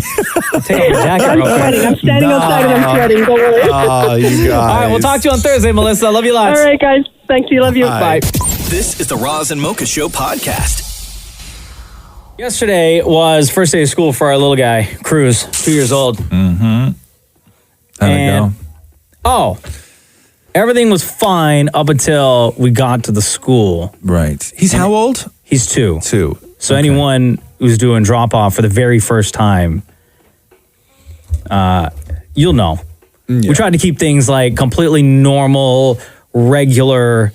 I'll take off my jacket I'm real quick. sweating. I'm standing outside and I'm sweating. Don't worry. Oh, you guys. All right, we'll talk to you on Thursday, Melissa. Love you lots. All right, guys. Thank you. Love you. Bye. This is the Roz and Mocha Show podcast. Yesterday was first day of school for our little guy, Cruz, 2 years old. Mm-hmm. How'd it go? Oh, everything was fine up until we got to the school. Right. He's how old? He's 2. 2. So anyone who's doing drop off for the very first time, you'll know. Yeah. We tried to keep things like completely normal, regular,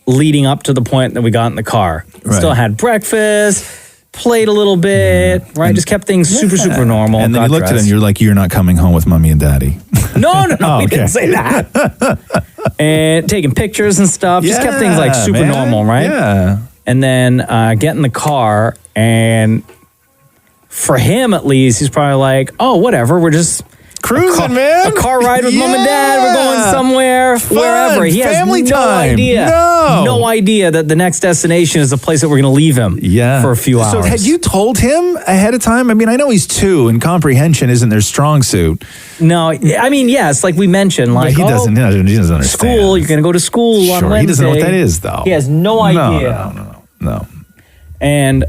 leading up to the point that we got in the car. Right. Still had breakfast, played a little bit, right? Just kept things super normal. And then got you looked at it and dressed. you're like, you're not coming home with mommy and daddy. No, Oh, we didn't okay. say that. And taking pictures and stuff. Just kept things like super man. normal, right? Yeah. And then get in the car, and for him at least, he's probably like, oh, whatever, we're just cruising, man. A car ride with mom and dad. We're going somewhere, wherever. He has family no time. idea. No idea that the next destination is the place that we're going to leave him for a few hours. So had you told him ahead of time? I mean, I know he's 2 and comprehension isn't their strong suit. No, I mean, yes, like we mentioned, like, But he doesn't understand. school, you're going to go to school on Sure, Wednesday. he doesn't know what that is, though. He has no idea. No. And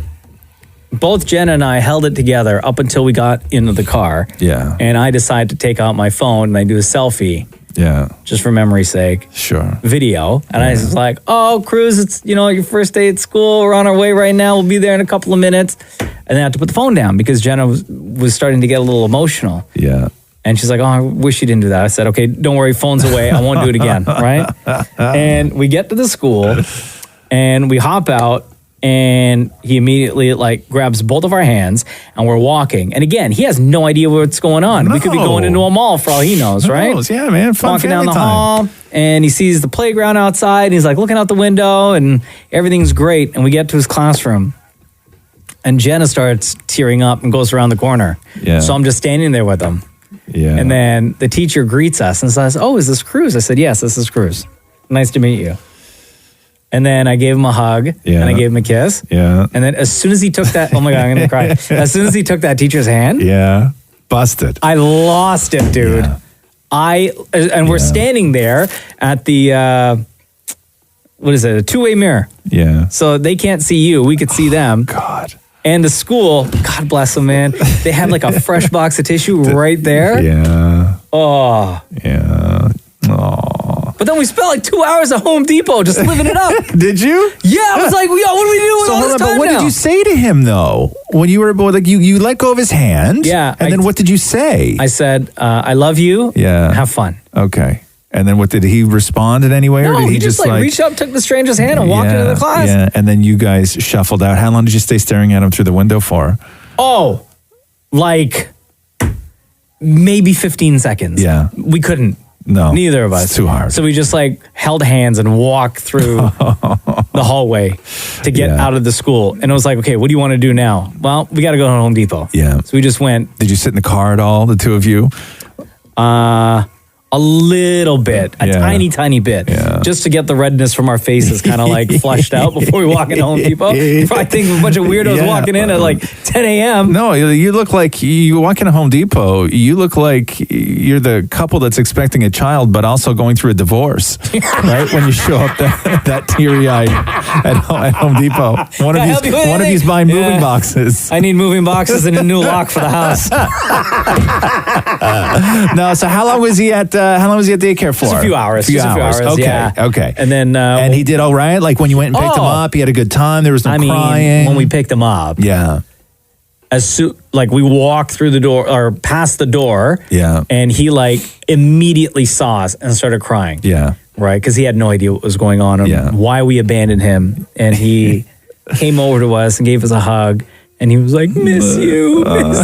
both Jenna and I held it together up until we got into the car. Yeah. And I decided to take out my phone and I do a selfie. Yeah. Just for memory's sake. Sure. Video. And I was like, oh, Cruz, it's, your first day at school. We're on our way right now. We'll be there in a couple of minutes. And then I had to put the phone down because Jenna was starting to get a little emotional. Yeah. And she's like, oh, I wish you didn't do that. I said, okay, don't worry, phone's away. I won't do it again, right? And we get to the school and we hop out and he immediately grabs both of our hands and we're walking. And again, he has no idea what's going on. We could be going into a mall for all he knows, right? Yeah, man. Fun walking down family the hall and he sees the playground outside and he's like looking out the window and everything's great. And we get to his classroom and Jenna starts tearing up and goes around the corner. Yeah. So I'm just standing there with him. Yeah. And then the teacher greets us and says, oh, is this Cruz? I said, yes, this is Cruz. Nice to meet you. And then I gave him a hug and I gave him a kiss. Yeah. And then as soon as he took that, oh my God, I'm going to cry. As soon as he took that teacher's hand. Yeah. Busted. I lost it, dude. And we're standing there at the, what is it? A two-way mirror. Yeah. So they can't see you. We could see them. God. And the school, God bless them, man. They had like a fresh box of tissue right there. Yeah. Oh. Yeah. Oh. But then we spent like 2 hours at Home Depot just living it up. Did you? Yeah, I was like, yo, what do we do with So all hold this on, time but what now? did you say to him though? When you were like you let go of his hand? Yeah. And then what did you say? I said, I love you. Yeah. Have fun. Okay. And then what did he respond in any way? No, or did he just like reached up, took the stranger's hand and walked into the class. Yeah. And then you guys shuffled out. How long did you stay staring at him through the window for? Oh, like maybe 15 seconds. Yeah. We couldn't. No. Neither of us. It's too hard. So we just like held hands and walked through the hallway to get out of the school. And it was like, okay, what do you want to do now? Well, we got to go to Home Depot. Yeah. So we just went. Did you sit in the car at all, the two of you? A little bit, a tiny bit, just to get the redness from our faces kind of like flushed out before we walk into Home Depot. You probably think of a bunch of weirdos walking in at like 10 a.m. No, you look like you walk into Home Depot. You look like you're the couple that's expecting a child, but also going through a divorce, right? When you show up that teary-eyed at Home Depot. One of you's buying moving boxes. I need moving boxes and a new lock for the house. No, so how long was he at daycare for? Just a few hours. Okay. Yeah. Okay. And then and he did all right. Like when you went and picked him up, he had a good time. There was no crying. When we picked him up, like we walked through the door or past the door, and he like immediately saw us and started crying. Yeah. Right, because he had no idea what was going on and why we abandoned him. And he came over to us and gave us a hug. And he was like, miss you. And I was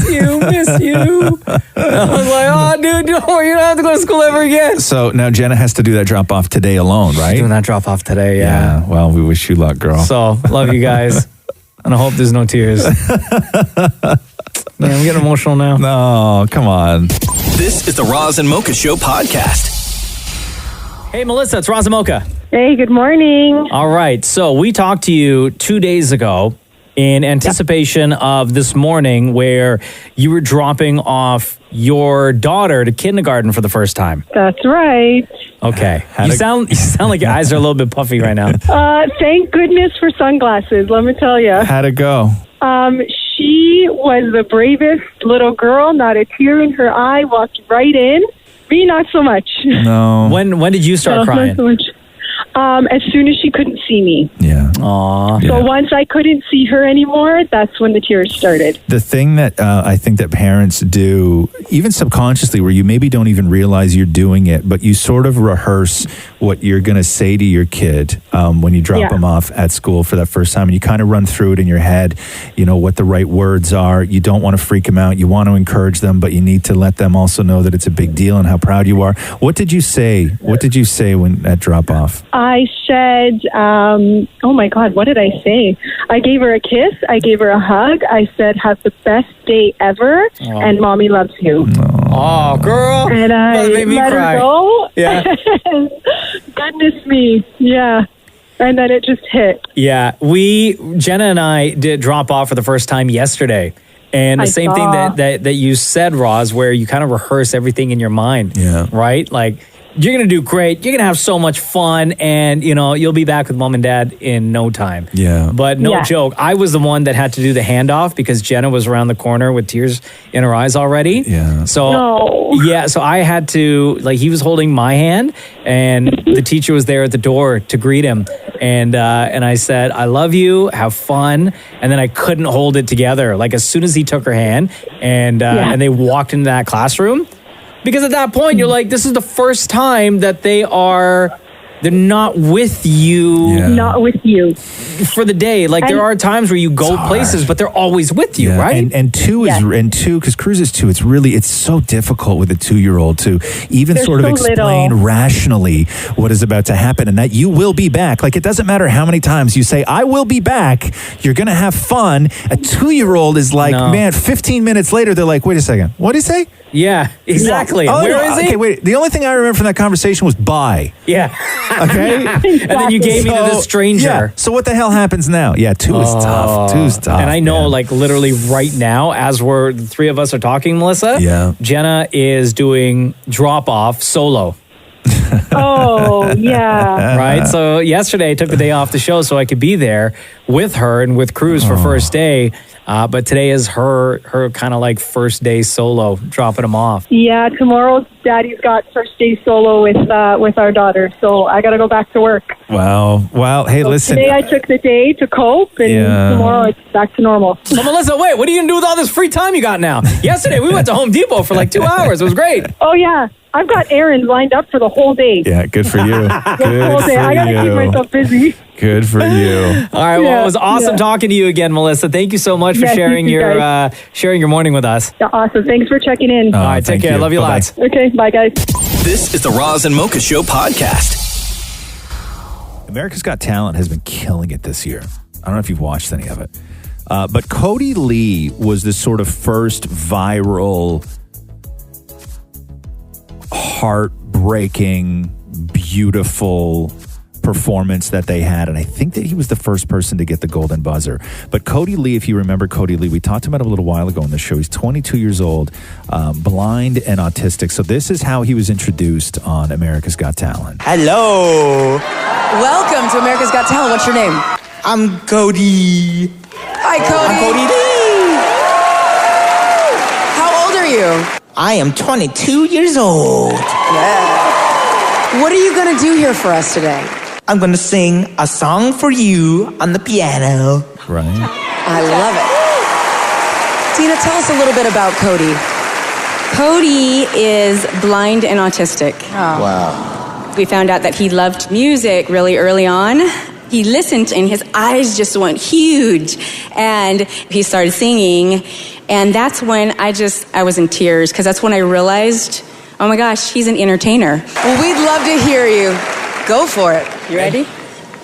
like, oh, dude, don't worry. You don't have to go to school ever again. So now Jenna has to do that drop off today alone, right? She's doing that drop off today, yeah. Well, we wish you luck, girl. So, love you guys. And I hope there's no tears. Man, I'm getting emotional now. No, come on. This is the Roz and Mocha Show podcast. Hey, Melissa, it's Roz and Mocha. Hey, good morning. All right. So, we talked to you 2 days ago in anticipation of this morning where you were dropping off your daughter to kindergarten for the first time. That's right. Okay. You sound like your eyes are a little bit puffy right now. Thank goodness for sunglasses, let me tell you. How'd it go? She was the bravest little girl, not a tear in her eye, walked right in. Me, not so much. No. When did you start crying? Not so much. As soon as she couldn't see me. Yeah. Aww. So once I couldn't see her anymore, that's when the tears started. The thing that I think that parents do, even subconsciously, where you maybe don't even realize you're doing it, but you sort of rehearse what you're going to say to your kid when you drop them off at school for that first time, and you kind of run through it in your head, what the right words are. You don't want to freak them out. You want to encourage them, but you need to let them also know that it's a big deal and how proud you are. What did you say? What did you say when at drop off? I said, oh my God, what did I say? I gave her a kiss. I gave her a hug. I said, have the best day ever, and mommy loves you. Oh, girl. And I made me let cry. her go. Yeah. Goodness me. Yeah. And then it just hit. Yeah. Jenna and I did drop off for the first time yesterday. And the same thing that you said, Roz, where you kind of rehearse everything in your mind. Yeah. Right? Like, you're going to do great. You're going to have so much fun. And, you'll be back with mom and dad in no time. Yeah. But no joke. I was the one that had to do the handoff because Jenna was around the corner with tears in her eyes already. Yeah. So, so I had to, he was holding my hand and the teacher was there at the door to greet him. And I said, I love you, have fun. And then I couldn't hold it together. Like, as soon as he took her hand and they walked into that classroom, because at that point, you're like, this is the first time that they're not with you. Yeah. Not with you. For the day. Like, there are times where you go places, but they're always with you, right? And two, because Cruz is 2, it's so difficult with a 2-year-old to even sort of explain rationally what is about to happen and that you will be back. Like, it doesn't matter how many times you say, I will be back, you're going to have fun. A 2-year-old is like, man, 15 minutes later, they're like, wait a second, what did he say? Yeah, exactly. Oh, Where is he? Okay, wait. The only thing I remember from that conversation was bye. Yeah. Okay. And then you gave me to the stranger. Yeah. So what the hell happens now? Yeah, 2 is tough. 2 is tough. And I know, literally right now, as the 3 of us are talking, Melissa, Jenna is doing drop off solo. Oh, yeah. Right? So yesterday I took the day off the show so I could be there with her and with Cruz for first day. But today is her kind of first day solo, dropping them off. Yeah, tomorrow Daddy's got first day solo with our daughter, so I got to go back to work. Wow. Well, hey, So listen. today I took the day to cope, and tomorrow it's back to normal. Well, Melissa, wait, what are you going to do with all this free time you got now? Yesterday we went to Home Depot for 2 hours. It was great. Oh, yeah. I've got errands lined up for the whole day. Yeah, good for you. Good whole day. for I got to keep you. myself busy. Good for you. All right, well, it was awesome talking to you again, Melissa. Thank you so much for sharing your morning with us. Yeah, awesome. Thanks for checking in. All right, take care. I love you lots. Okay, bye, guys. This is the Roz and Mocha Show podcast. America's Got Talent has been killing it this year. I don't know if you've watched any of it. But Cody Lee was the sort of first viral, heartbreaking, beautiful performance that they had. And I think that he was the first person to get the golden buzzer. But Cody Lee, if you remember Cody Lee, we talked about him a little while ago on the show. He's 22 years old, blind and autistic. So this is how he was introduced on America's Got Talent. Hello. Welcome to America's Got Talent. What's your name? I'm Cody. Hi, Cody. I'm Cody Lee. How old are you? I am 22 years old. Yeah. What are you going to do here for us today? I'm going to sing a song for you on the piano. Right. I love it. Tina, tell us a little bit about Cody. Cody is blind and autistic. Oh. Wow. We found out that he loved music really early on. He listened and his eyes just went huge. And he started singing. And that's when I was in tears, because that's when I realized, oh my gosh, he's an entertainer. Well, we'd love to hear you. Go for it. You ready?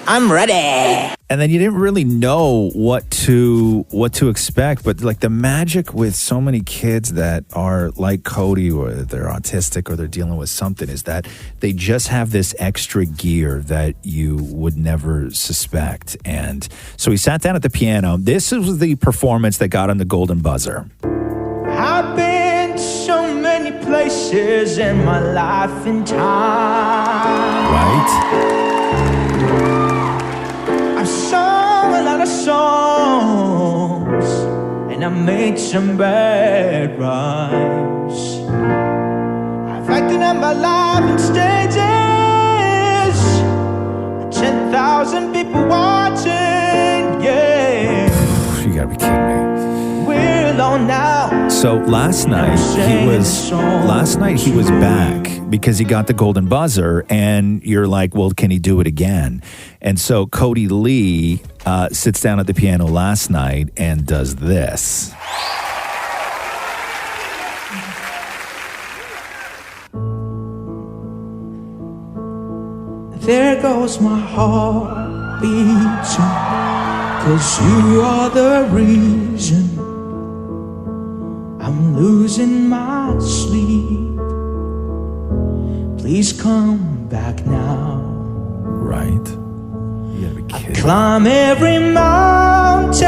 I'm ready. And then you didn't really know what to expect, but the magic with so many kids that are like Cody, or they're autistic or they're dealing with something, is that they just have this extra gear that you would never suspect. And so he sat down at the piano. This was the performance that got him the golden buzzer. I've been to so many places in my life and time. Right? I've sung a lot of songs, and I made some bad rhymes. I've acted out my life in stages, 10,000 people watching, yeah. You gotta be kidding me. We're alone now. So last night he was back because he got the golden buzzer, and you're like, well, can he do it again? And so Cody Lee sits down at the piano last night and does this. There goes my heart beating, 'cause you are the reason I'm losing my sleep. Please come back now. Right. I'd climb every mountain,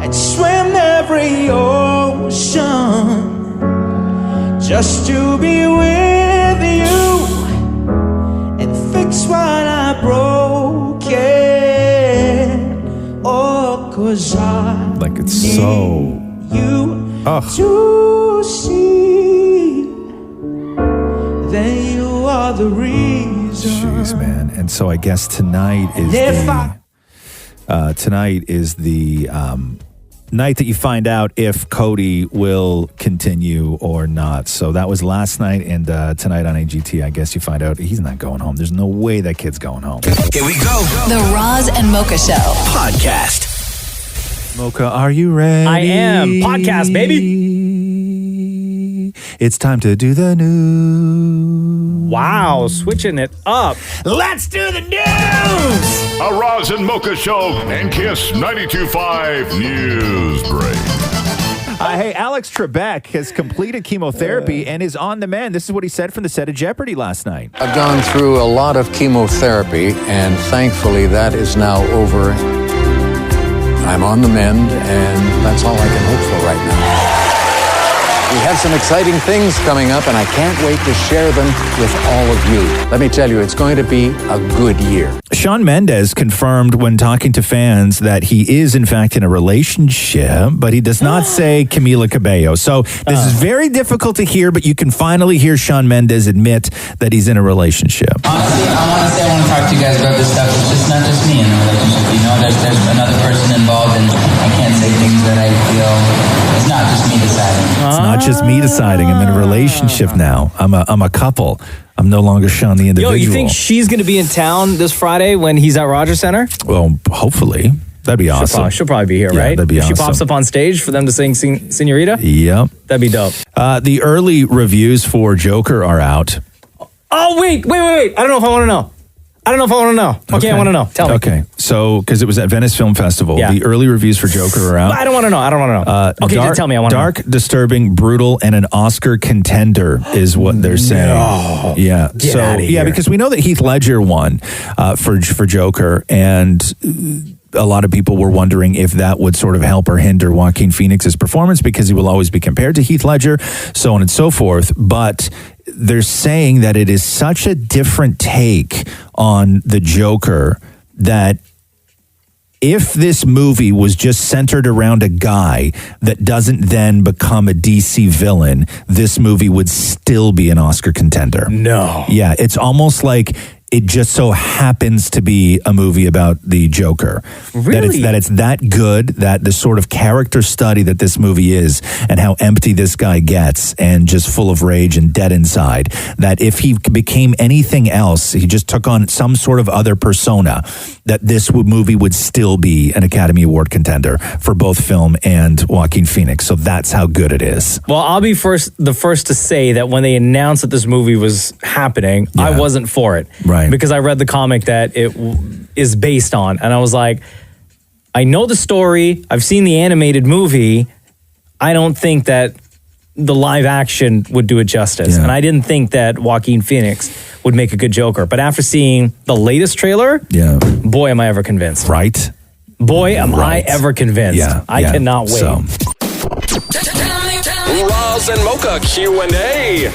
I'd swim every ocean, just to be with you and fix what I broke. Oh, 'cause I like it's so you to see that you are the reason. Jeez, man. And so I guess tonight is the night that you find out if Cody will continue or not. So that was last night, and tonight on AGT, I guess you find out he's not going home. There's no way that kid's going home. Here we go. The Roz and Mocha Show podcast. Mocha, are you ready? I am. Podcast, baby. It's time to do the news. Wow, switching it up. Let's do the news. A Roz and Mocha Show and Kiss 92.5 News Break. Hey, Alex Trebek has completed chemotherapy and is on the mend. This is what he said from the set of Jeopardy last night. I've gone through a lot of chemotherapy, and thankfully that is now over. I'm on the mend, and that's all I can hope for right now. We have some exciting things coming up, and I can't wait to share them with all of you. Let me tell you, it's going to be a good year. Shawn Mendes confirmed when talking to fans that he is, in fact, in a relationship, but he does not say Camila Cabello. So this is very difficult to hear, but you can finally hear Shawn Mendes admit that he's in a relationship. Honestly, I want to talk to you guys about this stuff. It's just not just me in a relationship. You know, there's another person involved, and I can't say things that I feel. It's not just me deciding. It's not just me deciding. I'm in a relationship now. I'm a couple. I'm no longer Shawn the individual. Yo, you think she's going to be in town this Friday when he's at Rogers Center? Well, hopefully. That'd be awesome. She'll probably be here, Yeah, right? that'd be If she awesome. pops up on stage for them to sing Senorita? Yep. That'd be dope. The early reviews for Joker are out. Oh, wait. I don't know if I want to know. Okay, I want to know. Tell me. Okay, so because it was at Venice Film Festival, Yeah. the early reviews for Joker are out. I don't want to know. Okay, just tell me. I want to know. Dark, disturbing, brutal, and an Oscar contender is what they're saying. No. Yeah. Get outta Yeah, here. because we know that Heath Ledger won for Joker, and a lot of people were wondering if that would sort of help or hinder Joaquin Phoenix's performance because he will always be compared to Heath Ledger, so on and so forth. But they're saying that it is such a different take on the Joker that if this movie was just centered around a guy that doesn't then become a DC villain, this movie would still be an Oscar contender. No. Yeah, it's almost like it just so happens to be a movie about the Joker. Really? That it's that good, that the sort of character study that this movie is and how empty this guy gets and just full of rage and dead inside, that if he became anything else, he just took on some sort of other persona, that this movie would still be an Academy Award contender for both film and Joaquin Phoenix. So that's how good it is. Well, I'll be the first to say that when they announced that this movie was happening, I wasn't for it. Right. Because I read the comic that it is based on. And I was like, I know the story. I've seen the animated movie. I don't think that the live action would do it justice. Yeah. And I didn't think that Joaquin Phoenix would make a good Joker. But after seeing the latest trailer, boy, am I ever convinced. Right. Boy, am I ever convinced. Yeah. I cannot wait. So. Roz and Mocha Q&A.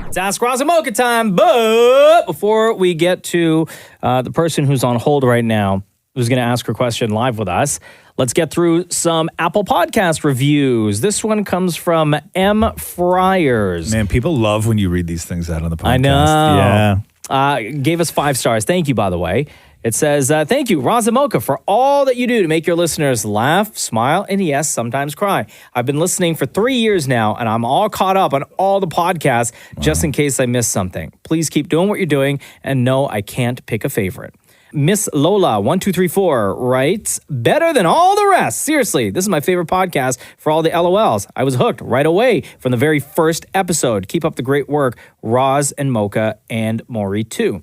It's Ask Roz and Mocha time. But before we get to the person who's on hold right now, who's going to ask her question live with us, let's get through some Apple Podcast reviews. This one comes from M. Friars. Man, people love when you read these things out on the podcast. I know. Yeah. Gave us 5 stars. Thank you, by the way. It says, thank you, Roz Mocha, for all that you do to make your listeners laugh, smile, and yes, sometimes cry. I've been listening for 3 years now, and I'm all caught up on all the podcasts just in case I missed something. Please keep doing what you're doing, and no, I can't pick a favorite. Miss Lola 1234 writes, better than all the rest. Seriously, this is my favorite podcast for all the LOLs. I was hooked right away from the very first episode. Keep up the great work, Roz and Mocha and Maury too.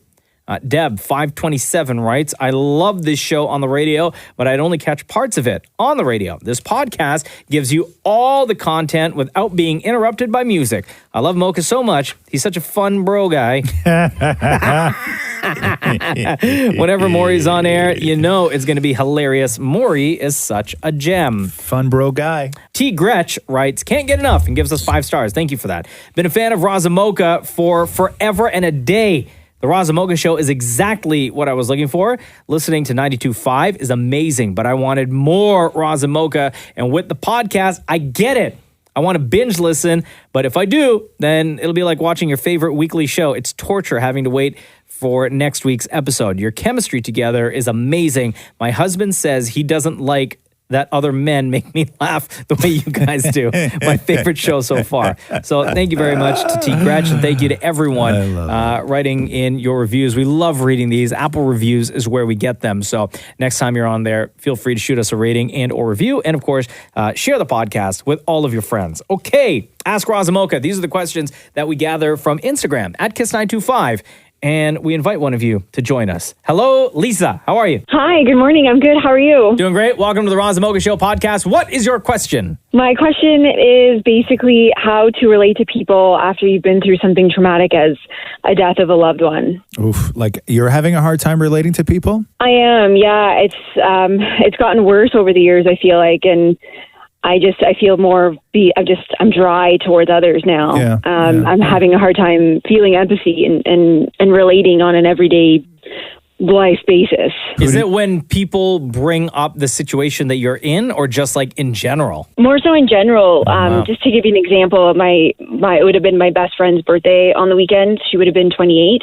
Deb 527 writes, I love this show on the radio, but I'd only catch parts of it on the radio. This podcast gives you all the content without being interrupted by music. I love Mocha so much. He's such a fun bro guy. Whenever Maury's on air, you know it's going to be hilarious. Maury is such a gem. Fun bro guy. T. Gretch writes, can't get enough, and gives us 5 stars. Thank you for that. Been a fan of Roz Mocha for forever and a day. The Roz Mocha Show is exactly what I was looking for. Listening to 92.5 is amazing, but I wanted more Roz Mocha. And with the podcast, I get it. I want to binge listen, but if I do, then it'll be like watching your favorite weekly show. It's torture having to wait for next week's episode. Your chemistry together is amazing. My husband says he doesn't like that other men make me laugh the way you guys do. My favorite show so far. So thank you very much to T. Gretch, and thank you to everyone writing in your reviews. We love reading these. Apple reviews is where we get them. So next time you're on there, feel free to shoot us a rating and or review. And of course, share the podcast with all of your friends. Okay, Ask Roz Mocha. These are the questions that we gather from Instagram at Kiss925. And we invite one of you to join us. Hello, Lisa. How are you? Hi, good morning. I'm good. How are you? Doing great. Welcome to the Roz Mocha Show podcast. What is your question? My question is basically how to relate to people after you've been through something traumatic as a death of a loved one. Oof, like you're having a hard time relating to people? I am, yeah. It's gotten worse over the years, I feel like, and I feel more, I'm dry towards others now. Yeah, I'm having a hard time feeling empathy and relating on an everyday life basis. Is it when people bring up the situation that you're in, or just like in general? More so in general. Wow. Just to give you an example, it would have been my best friend's birthday on the weekend. She would have been 28.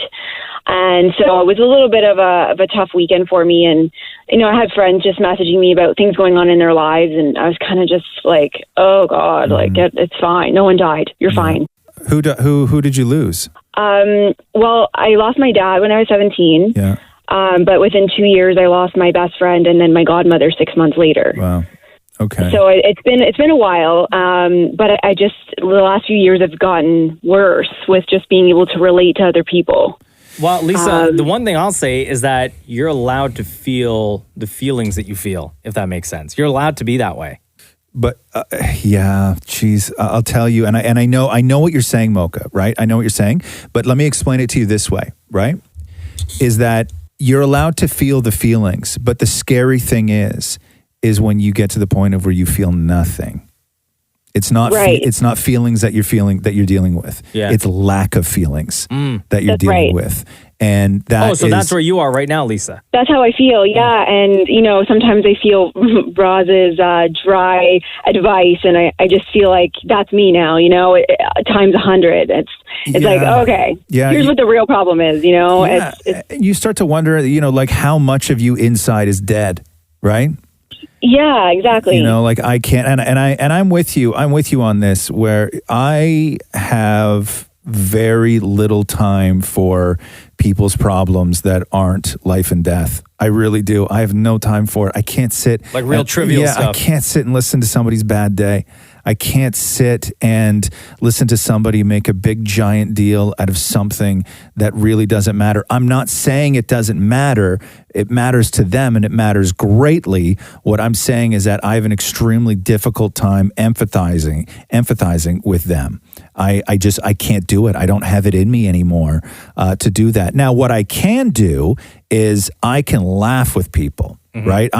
And so it was a little bit of a tough weekend for me. And, I had friends just messaging me about things going on in their lives. And I was kind of just like, oh God, like it's fine. No one died. You're fine. Who did you lose? Well, I lost my dad when I was 17. Yeah. But within 2 years, I lost my best friend and then my godmother 6 months later. Wow. Okay. So it's been a while, but I just the last few years have gotten worse with just being able to relate to other people. Well, Lisa, the one thing I'll say is that you're allowed to feel the feelings that you feel, if that makes sense. You're allowed to be that way. But yeah, geez, I'll tell you, and I know what you're saying, Mocha, right? I know what you're saying, but let me explain it to you this way, right? Is that you're allowed to feel the feelings, but the scary thing is when you get to the point of where you feel nothing. It's not it's not feelings that you're dealing with. Yeah. It's lack of feelings that you're dealing with. And that that's where you are right now, Lisa. That's how I feel, yeah. And, sometimes I feel Roz's dry advice, and I just feel like that's me now, times 100. It's like, okay, here's what the real problem is, Yeah. You start to wonder, like how much of you inside is dead, right? Yeah, exactly. Like I can't, and I'm with you. I'm with you on this, where I have very little time for people's problems that aren't life and death. I really do. I have no time for it. I can't sit like real trivial stuff. I can't sit and listen to somebody's bad day. I can't sit and listen to somebody make a big giant deal out of something that really doesn't matter. I'm not saying it doesn't matter. It matters to them and it matters greatly. What I'm saying is that I have an extremely difficult time empathizing with them. I can't do it. I don't have it in me anymore to do that. Now, what I can do is I can laugh with people. Mm-hmm. Right.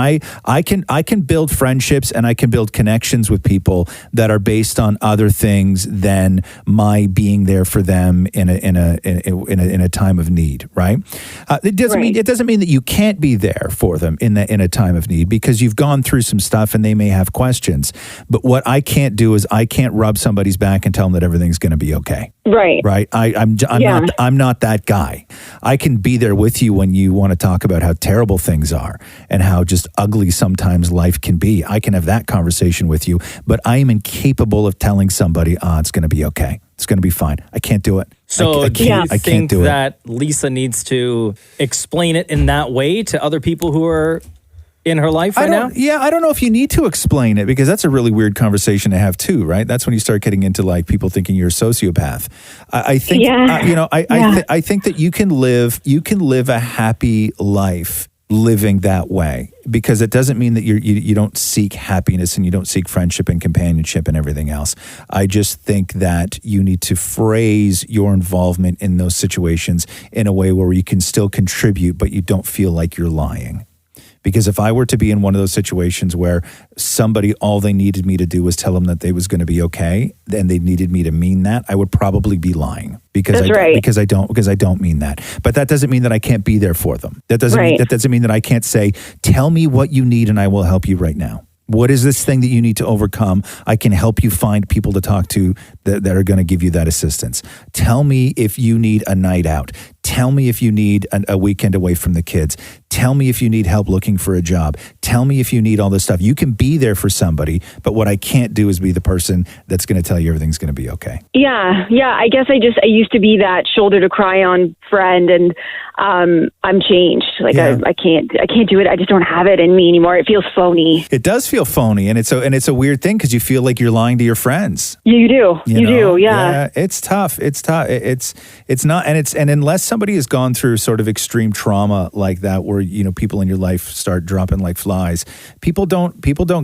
I can build friendships and I can build connections with people that are based on other things than my being there for them in a time of need. Right. It doesn't mean that you can't be there for them in a time of need, because you've gone through some stuff and they may have questions. But what I can't do is I can't rub somebody's back and tell them that everything's going to be okay. Right. Right. I'm not that guy. I can be there with you when you want to talk about how terrible things are and how just ugly sometimes life can be, I can have that conversation with you, but I am incapable of telling somebody, it's going to be okay. It's going to be fine. I can't do it. So I can't think do it. that Lisa needs to explain it in that way to other people who are in her life right now? Yeah, I don't know if you need to explain it, because that's a really weird conversation to have too, right? That's when you start getting into like people thinking you're a sociopath. I think, I think that you can live a happy life living that way, because it doesn't mean that you don't seek happiness and you don't seek friendship and companionship and everything else. I just think that you need to phrase your involvement in those situations in a way where you can still contribute, but you don't feel like you're lying. Because if I were to be in one of those situations where somebody, all they needed me to do was tell them that they was going to be okay, and they needed me to mean that, I would probably be lying because I don't mean that. But that doesn't mean that I can't be there for them. That doesn't mean that I can't say, tell me what you need and I will help you right now. What is this thing that you need to overcome? I can help you find people to talk to that are going to give you that assistance. Tell me if you need a night out. Tell me if you need a weekend away from the kids. Tell me if you need help looking for a job. Tell me if you need all this stuff. You can be there for somebody, but what I can't do is be the person that's going to tell you everything's going to be okay. Yeah. I guess I used to be that shoulder to cry on friend, and I'm changed. Like I can't do it. I just don't have it in me anymore. It feels phony. It does feel phony, and it's a weird thing because you feel like you're lying to your friends. Yeah, you do. You do. Yeah. It's tough. It's not, and unless somebody has gone through sort of extreme trauma like that, where people in your life start dropping like flies, people don't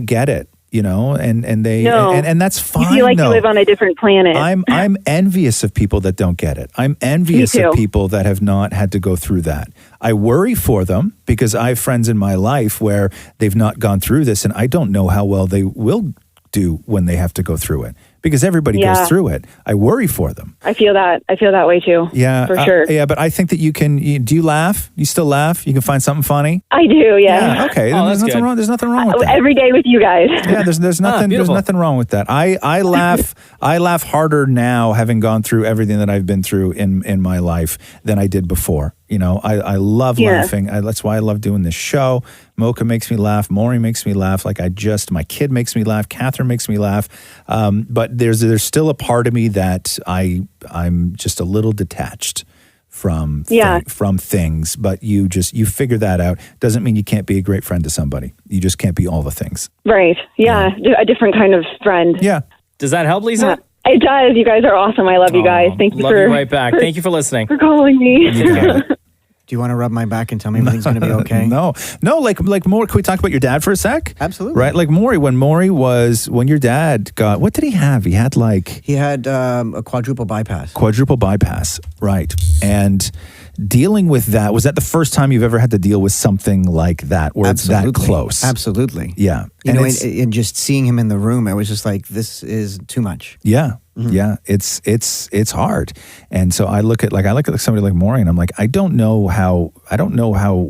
get it. And that's fine. You feel like you live on a different planet. I'm envious of people that don't get it. I'm envious of people that have not had to go through that. I worry for them because I have friends in my life where they've not gone through this, and I don't know how well they will do when they have to go through it, because everybody goes through it. I worry for them. I feel that way too. Yeah, for sure. But I think that you can. Do you laugh? You still laugh? You can find something funny? I do. Yeah. Okay. There's nothing wrong. There's nothing wrong with that. Every day with you guys. Yeah. There's nothing. There's nothing wrong with that. I laugh. I laugh harder now, having gone through everything that I've been through in my life, than I did before. I love laughing. That's why I love doing this show. Mocha makes me laugh. Maury makes me laugh. My kid makes me laugh. Catherine makes me laugh. But there's still a part of me that I'm just a little detached from things. But you figure that out. Doesn't mean you can't be a great friend to somebody. You just can't be all the things. Right. Yeah. A different kind of friend. Yeah. Does that help, Lisa? Yeah. It does. You guys are awesome. I love you guys. Thank you love you right back. Thank you for listening. For calling me. Do you want to rub my back and tell me everything's going to be okay? No. Like Maury, can we talk about your dad for a sec? Absolutely. Right? Like Maury, when your dad got, what did he have? He had a quadruple bypass. Quadruple bypass, right. And dealing with that, was that the first time you've ever had to deal with something like that, where it's that close? Absolutely. Yeah. And just seeing him in the room, I was just like, this is too much. Yeah. Mm-hmm. Yeah, it's hard. And so I look at somebody like Maury, and I'm like, I don't know how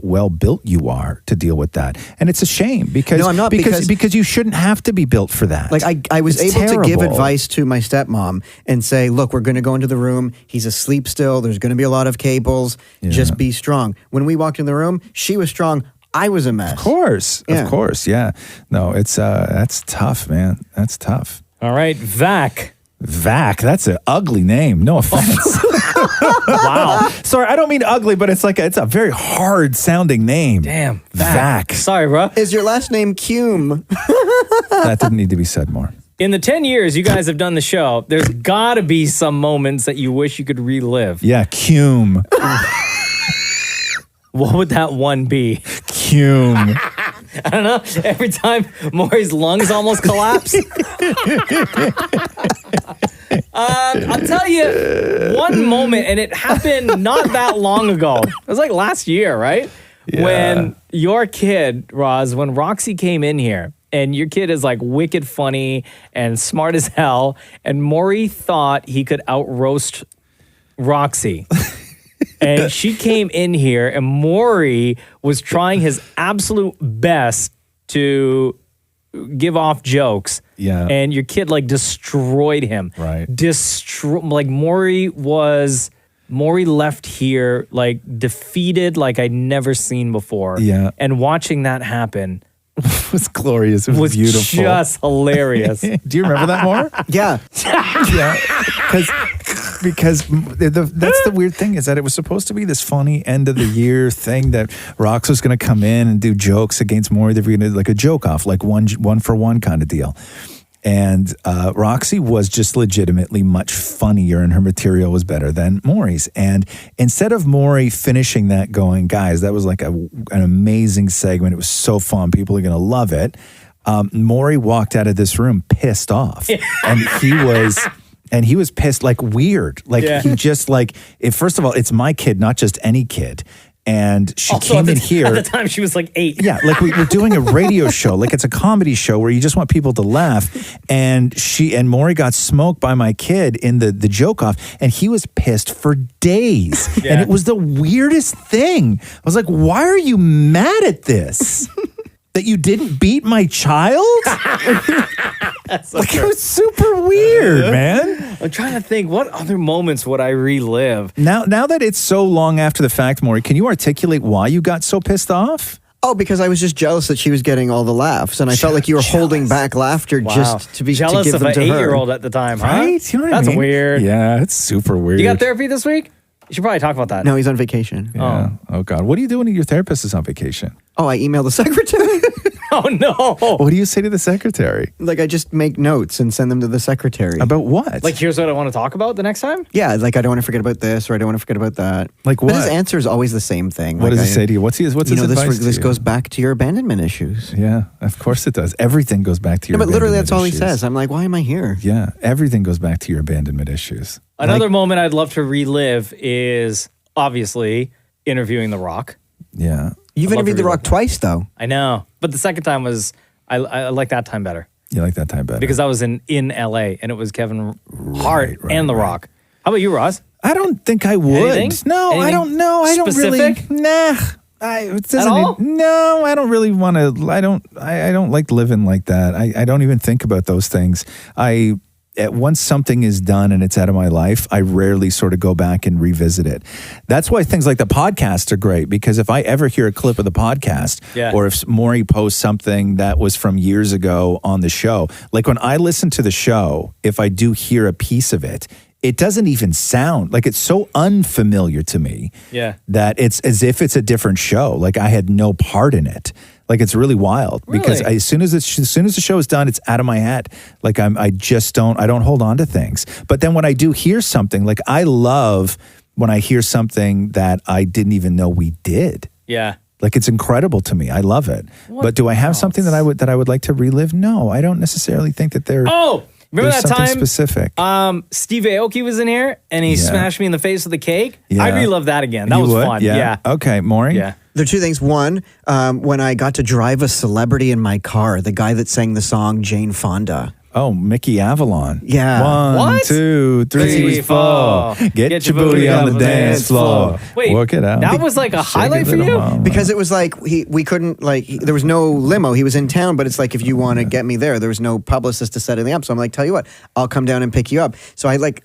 well built you are to deal with that. And it's a shame because no, I'm not, because you shouldn't have to be built for that. Like I was able to give advice to my stepmom and say, look, we're going to go into the room. He's asleep still. There's going to be a lot of cables. Yeah. Just be strong. When we walked in the room, she was strong. I was a mess. Of course. Yeah. No, it's that's tough, man. That's tough. All right, Vac, that's an ugly name. No offense. Wow. Sorry, I don't mean ugly, but it's a very hard sounding name. Damn. Vac. Sorry, bro. Is your last name Cume? That didn't need to be said more. In the 10 years you guys have done the show, there's got to be some moments that you wish you could relive. Yeah, Cume. What would that one be? Cume. I don't know. Every time Maury's lungs almost collapse. I'll tell you one moment, and it happened not that long ago. It was like last year, right? Yeah. When your kid, Roz, when Roxy came in here, and your kid is like wicked funny and smart as hell, and Maury thought he could out-roast Roxy. And she came in here, and Maury was trying his absolute best to give off jokes. Yeah. And your kid destroyed him. Right. Maury was Maury left here like defeated, like I'd never seen before. Yeah. And watching that happen It was glorious. It was beautiful. Just hilarious. Do you remember that more? Yeah. Yeah. Because that's the weird thing is that it was supposed to be this funny end of the year thing that Rox was going to come in and do jokes against Maury. They were going to like a joke off, like one for one kind of deal. And Roxy was just legitimately much funnier and her material was better than Maury's. And instead of Maury finishing that going, guys, that was like an amazing segment. It was so fun. People are going to love it. Maury walked out of this room pissed off. And he was pissed, like weird. Like he just like, first of all, it's my kid, not just any kid. And she Also, came in here. At the time, she was like 8. Yeah, like we're doing a radio show. Like it's a comedy show where you just want people to laugh. And Maury got smoked by my kid in the joke off. And he was pissed for days. Yeah. And it was the weirdest thing. I was like, why are you mad at this? That you didn't beat my child? Like, it was super weird, man. I'm trying to think, what other moments would I relive? Now that it's so long after the fact, Maury, can you articulate why you got so pissed off? Oh, because I was just jealous that she was getting all the laughs, and I felt like you were holding back laughter just to be jealous to give of them an to her. 8-year-old at the time, huh? Right? You know what I That's mean? weird. Yeah, it's super weird. You got therapy this week? You should probably talk about that. No, he's on vacation. Yeah. Oh, God. What do you do when your therapist is on vacation? Oh, I email the secretary. Oh, no. What do you say to the secretary? Like, I just make notes and send them to the secretary. About what? Like, here's what I want to talk about the next time? Yeah, like, I don't want to forget about this, or I don't want to forget about that. Like But what? his answer is always the same thing. What Like, does he say to you? What's his advice this to you? goes back to your abandonment issues. Yeah, of course it does. Everything goes back to your No, but literally that's all he abandonment says. I'm like, why am I here? issues. Yeah, everything goes back to your abandonment issues. Another moment I'd love to relive is obviously interviewing The Rock. Yeah. You've I'd love interviewed to The Rock relive that. twice, though. I know. But the second time was, I like that time better. You like that time better? Because I was in LA and it was Kevin Hart and The Rock. How about you, Roz? I don't think I would. Anything? No, I Anything don't know. I don't specific? really. Nah. It doesn't. all? No, I don't really want to. I don't like living like that. I don't even think about those things. Once something is done and it's out of my life, I rarely sort of go back and revisit it. That's why things like the podcast are great, because if I ever hear a clip of the podcast, or if Maury posts something that was from years ago on the show, like when I listen to the show, if I do hear a piece of it, it doesn't even sound like, it's so unfamiliar to me that it's as if it's a different show. Like I had no part in it. Like it's really wild because as soon as the show is done, it's out of my head. Like I don't hold on to things. But then when I do hear something, like I love when I hear something that I didn't even know we did. Yeah. Like it's incredible to me. I love it. But do I have something that I would like to relive? No, I don't necessarily think that there. Oh, remember there's that something time? specific. Steve Aoki was in here and he smashed me in the face with a cake. Yeah. I'd relive that again. That You was would? fun. Yeah. Yeah. Okay, Maury. Yeah. There are two things. One, when I got to drive a celebrity in my car, the guy that sang the song Jane Fonda. Oh, Mickey Avalon. Yeah. 1, 2, 3, 4. Get your booty on the dance floor. Wait, work it out. that was like a highlight for you? Because it was like we couldn't there was no limo. He was in town, but it's like if you want to get me there was no publicist to set anything up. So I'm like, tell you what, I'll come down and pick you up. So I had like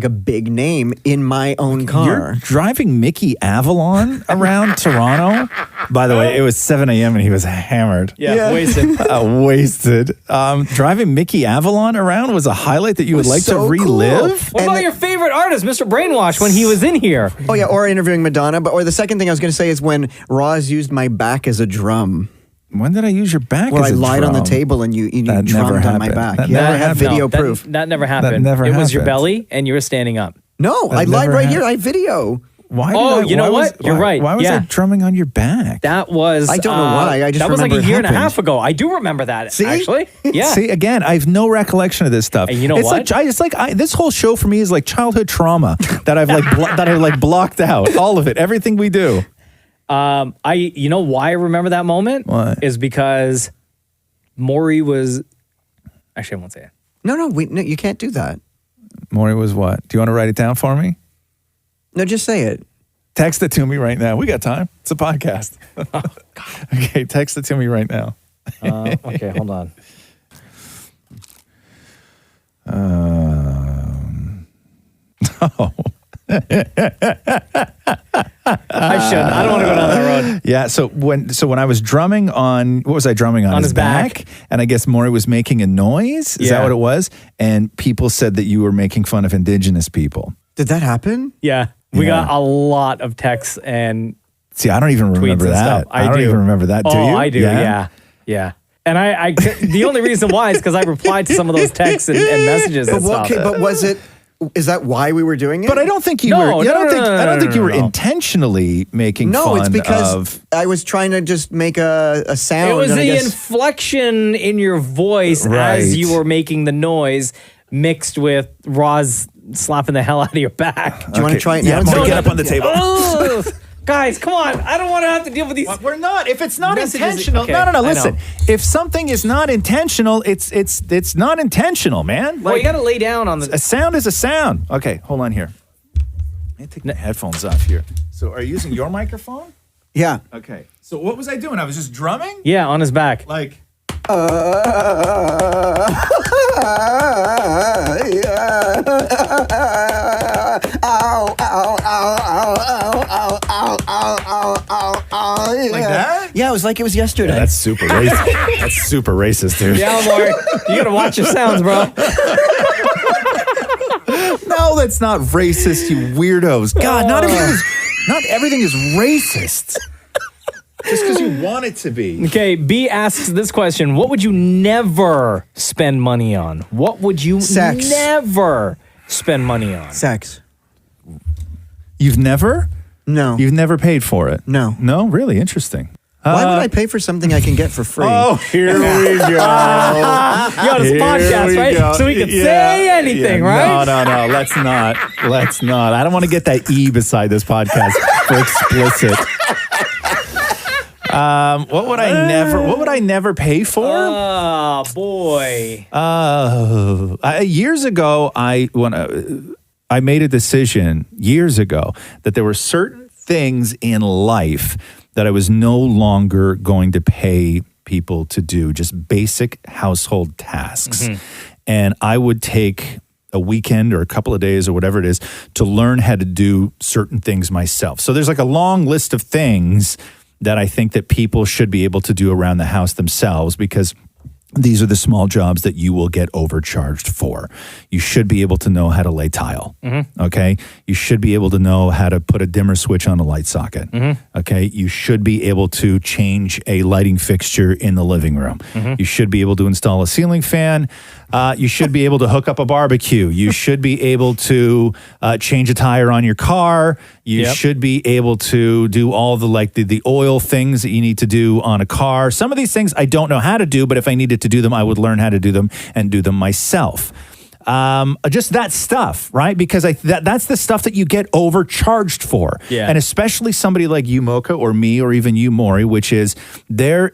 a big name in my own car. You're driving Mickey Avalon around Toronto. By the way, it was 7 a.m. and he was hammered. Yeah. Wasted. Wasted. Driving Mickey Avalon around was a highlight that you would like to relive. What about your favorite artist, Mr. Brainwash, when he was in here? Oh yeah, or interviewing Madonna. Or the second thing I was going to say is when Roz used my back as a drum. When did I use your back Well, as I a lied drum? on the table and you That never drummed on my happened. back. That Yeah, never I have happened. video No, proof. That never happened. That never It was your happened. belly and you were standing up. No, That I lied never right happened. here. I have video. Why? Oh, did I, you know why what? was- You're why- right. Why was I Yeah. drumming on your back? That was. I don't know why. I just that was like remember a it year and a happened. half ago. I do remember that. See? Actually, yeah. See, again, I have no recollection of this stuff. And you know it's what? This whole show for me is like childhood trauma that I've that I like blocked out. All of it, everything we do. You know why I remember that moment? Why? Is because Maury was. Actually, I won't say it. No, you can't do that. Maury was what? Do you want to write it down for me? No, just say it. Text it to me right now. We got time. It's a podcast. Okay, text it to me right now. Okay, hold on. Oh. I shouldn't. I don't want to go down that road. Yeah. So when I was drumming on, what was I drumming on? His back. And I guess Maury was making a noise. Is that what it was? And people said that you were making fun of indigenous people. Did that happen? Yeah. We got a lot of texts and see, I don't even remember that. Stuff. I don't even remember that. Do you? I do. Yeah. And I the only reason why is because I replied to some of those texts and messages and stuff. Okay, but is that why we were doing it? But I don't think you were. I don't think you were intentionally making fun of. No, it's because I was trying to just make a sound. It was the inflection in your voice as you were making the noise mixed with Roz slapping the hell out of your back. Do you want to try it now? No, get up on the table. Guys, come on. I don't want to have to deal with these. We're not. If it's not messages. intentional. Okay, No. Listen. If something is not intentional, it's not intentional, man. Well, you got to lay down on the. A sound is a sound. Okay, hold on here. Let me take my headphones off here. So, are you using your microphone? Yeah. Okay. So, what was I doing? I was just drumming? Yeah, on his back. Like. Like that? Yeah, it was like it was yesterday. Yeah, that's super racist. That's super racist, dude. Yeah, Maury, you got to watch your sounds, bro. No, that's not racist, you weirdos. God, not everything is racist. Just because you want it to be. Okay, B asks this question. What would you never spend money on? What would you never spend money on? Sex. You've never? No. You've never paid for it? No. No? Really? Interesting. Why would I pay for something I can get for free? Oh, here we go. Yo, it's a podcast, right? Go. So we can say anything, right? No. Let's not. I don't want to get that E beside this podcast for explicit. What would I never pay for? Oh, boy. Years ago, I made a decision years ago that there were certain things in life that I was no longer going to pay people to do, just basic household tasks. Mm-hmm. And I would take a weekend or a couple of days or whatever it is to learn how to do certain things myself. So there's like a long list of things that I think that people should be able to do around the house themselves, because these are the small jobs that you will get overcharged for. You should be able to know how to lay tile, okay? You should be able to know how to put a dimmer switch on a light socket, okay? You should be able to change a lighting fixture in the living room. You should be able to install a ceiling fan. You should be able to hook up a barbecue. You should be able to change a tire on your car. You should be able to do all the oil things that you need to do on a car. Some of these things I don't know how to do, but if I needed to do them, I would learn how to do them and do them myself. Just that stuff, right? Because that's the stuff that you get overcharged for. Yeah. And especially somebody like you, Mocha, or me, or even you, Maury, which is there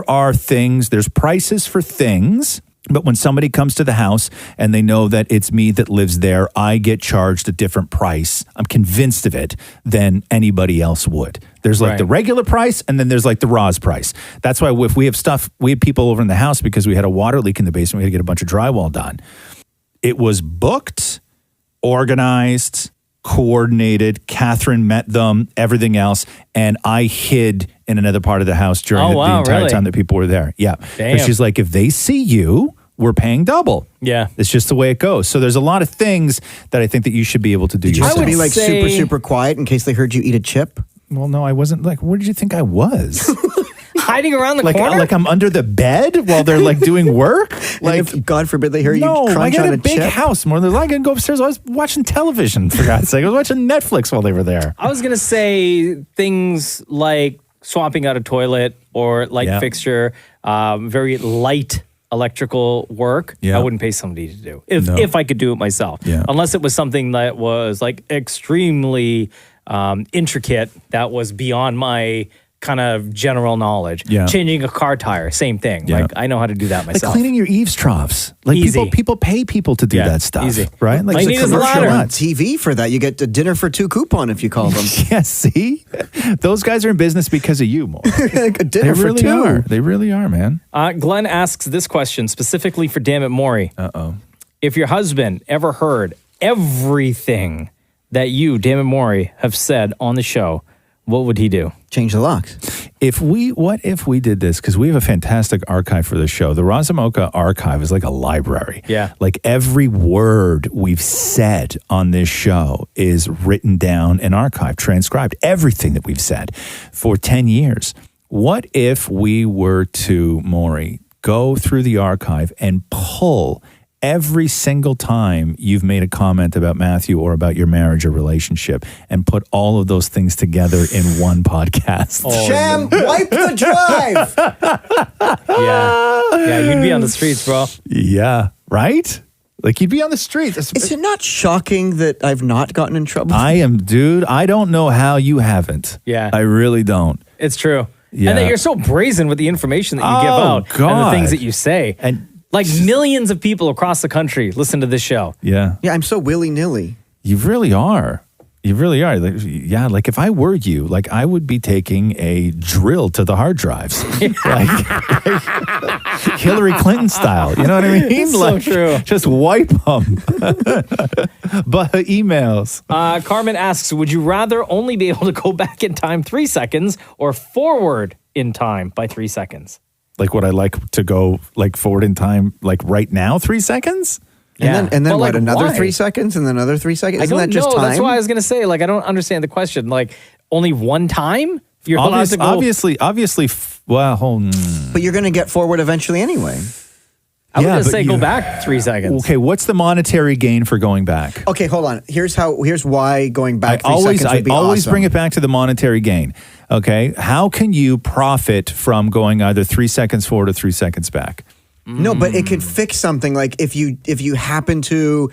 are things, there's prices for things. But when somebody comes to the house and they know that it's me that lives there, I get charged a different price. I'm convinced of it than anybody else would. There's like the regular price, and then there's like the Roz price. That's why if we have people over in the house because we had a water leak in the basement, we had to get a bunch of drywall done. It was booked, organized, coordinated. Catherine met them, everything else, and I hid in another part of the house during the entire time that people were there. Yeah. Damn. She's like, if they see you, we're paying double. Yeah. It's just the way it goes. So there's a lot of things that I think that you should be able to do. Did you have to be like say- super quiet in case they heard you eat a chip? Well, no, I wasn't. Like, where did you think I was? Hiding around the like, corner? like I'm under the bed while they're like doing work? Like, if, God forbid they hear you No, I crunch got on a big chip? house. More than like, I can go upstairs. I was watching television, for God's sake. I was watching Netflix while they were there. I was going to say things like swapping out a toilet or light fixture, very light electrical work. Yeah. I wouldn't pay somebody to do if I could do it myself. Yeah. Unless it was something that was like extremely intricate, that was beyond my kind of general knowledge. Yeah. Changing a car tire, same thing. Yeah. Like I know how to do that Like myself. cleaning your eaves troughs. Like Easy. people pay people to do that stuff. easy. Right? Like All you need is a ladder. On TV for that. You get a dinner for two coupon if you call them. Yeah, see? Those guys are in business because of you, more. Like a dinner They for really two. are. They really are, man. Glenn asks this question specifically for Damn It Maury. Uh-oh. If your husband ever heard everything that you, Damon Mori, have said on the show, what would he do? Change the locks. What if we did this? Because we have a fantastic archive for the show. The Roz Mocha archive is like a library. Yeah. Like every word we've said on this show is written down and archived, transcribed, everything that we've said for 10 years. What if we were to, Maury, go through the archive and pull every single time you've made a comment about Matthew or about your marriage or relationship and put all of those things together in one podcast? Sham, wipe the drive. Yeah, you'd be on the streets, bro. Yeah, right? Like you'd be on the streets. Is it not shocking that I've not gotten in trouble? I am, dude. I don't know how you haven't. Yeah. I really don't. It's true. Yeah. And that you're so brazen with the information that you give out and God. the things that you say. And like millions of people across the country listen to this show. Yeah. Yeah, I'm so willy-nilly. You really are. You really are. Like, yeah, like if I were you, like I would be taking a drill to the hard drives. like Hillary Clinton style. You know what I mean? It's so true. Just wipe them. But emails. Carmen asks, would you rather only be able to go back in time 3 seconds or forward in time by 3 seconds? Like would I like to go like forward in time like right now 3 seconds? And then But, what? like, Another why? 3 seconds and then another 3 seconds? I Isn't don't that just know. time? That's why I was going to say, like, I don't understand the question. Like, only one time? You're allowed to go. Obviously, well, But you're going to get forward eventually anyway. I would Yeah, just but say go you- back 3 seconds. okay, what's the monetary gain for going back? Okay, hold on. Here's why going back 3 seconds I would be always awesome. bring it back to the monetary gain. Okay, how can you profit from going either 3 seconds forward or 3 seconds back? No, but it could fix something. Like if you happen to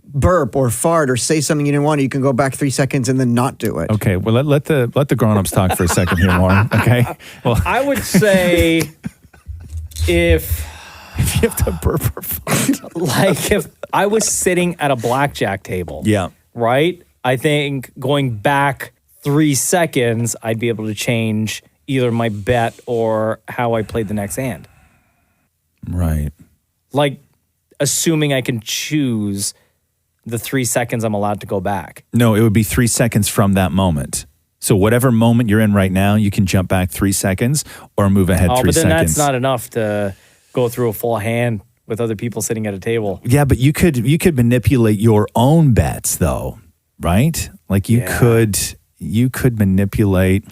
burp or fart or say something you didn't want, you can go back 3 seconds and then not do it. Okay, well let the grown-ups talk for a second here, Lauren. Okay, well I would say if you have to burp or fart. like if I was sitting at a blackjack table, Yeah. right? I think going back 3 seconds, I'd be able to change either my bet or how I played the next hand. Right. Like assuming I can choose the 3 seconds I'm allowed to go back. No, it would be 3 seconds from that moment. So whatever moment you're in right now, you can jump back 3 seconds or move ahead 3 But then seconds. that's not enough to go through a full hand with other people sitting at a table. Yeah, but you could manipulate your own bets though, right? Like you could manipulate.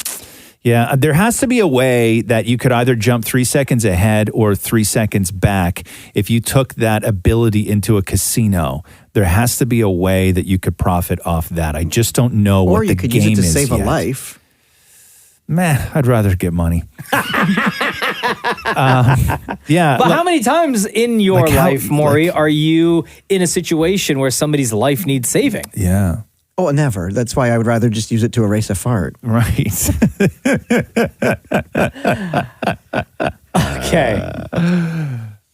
Yeah, there has to be a way that you could either jump 3 seconds ahead or 3 seconds back. If you took that ability into a casino, there has to be a way that you could profit off that. I just don't know Or what you the could game use it to is save a yet. life. Meh, I'd rather get money. Yeah. But how many times in your Like how- life, Maury, are you in a situation where somebody's life needs saving? Yeah. Oh, never. That's why I would rather just use it to erase a fart. Right. Okay.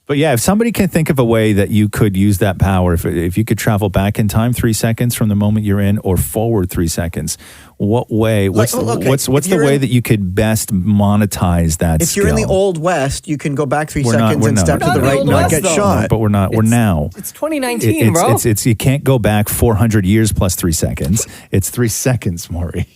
But yeah, if somebody can think of a way that you could use that power, if you could travel back in time 3 seconds from the moment you're in or forward 3 seconds, what way, what's the way that you could best monetize that If skill? you're in the Old West, you can go back 3 We're not- seconds we're and not. step to We're the not right in and the not Old get West, shot. But we're not. We're now. It's 2019, bro. It's you can't go back 400 years plus 3 seconds. It's 3 seconds, Maury.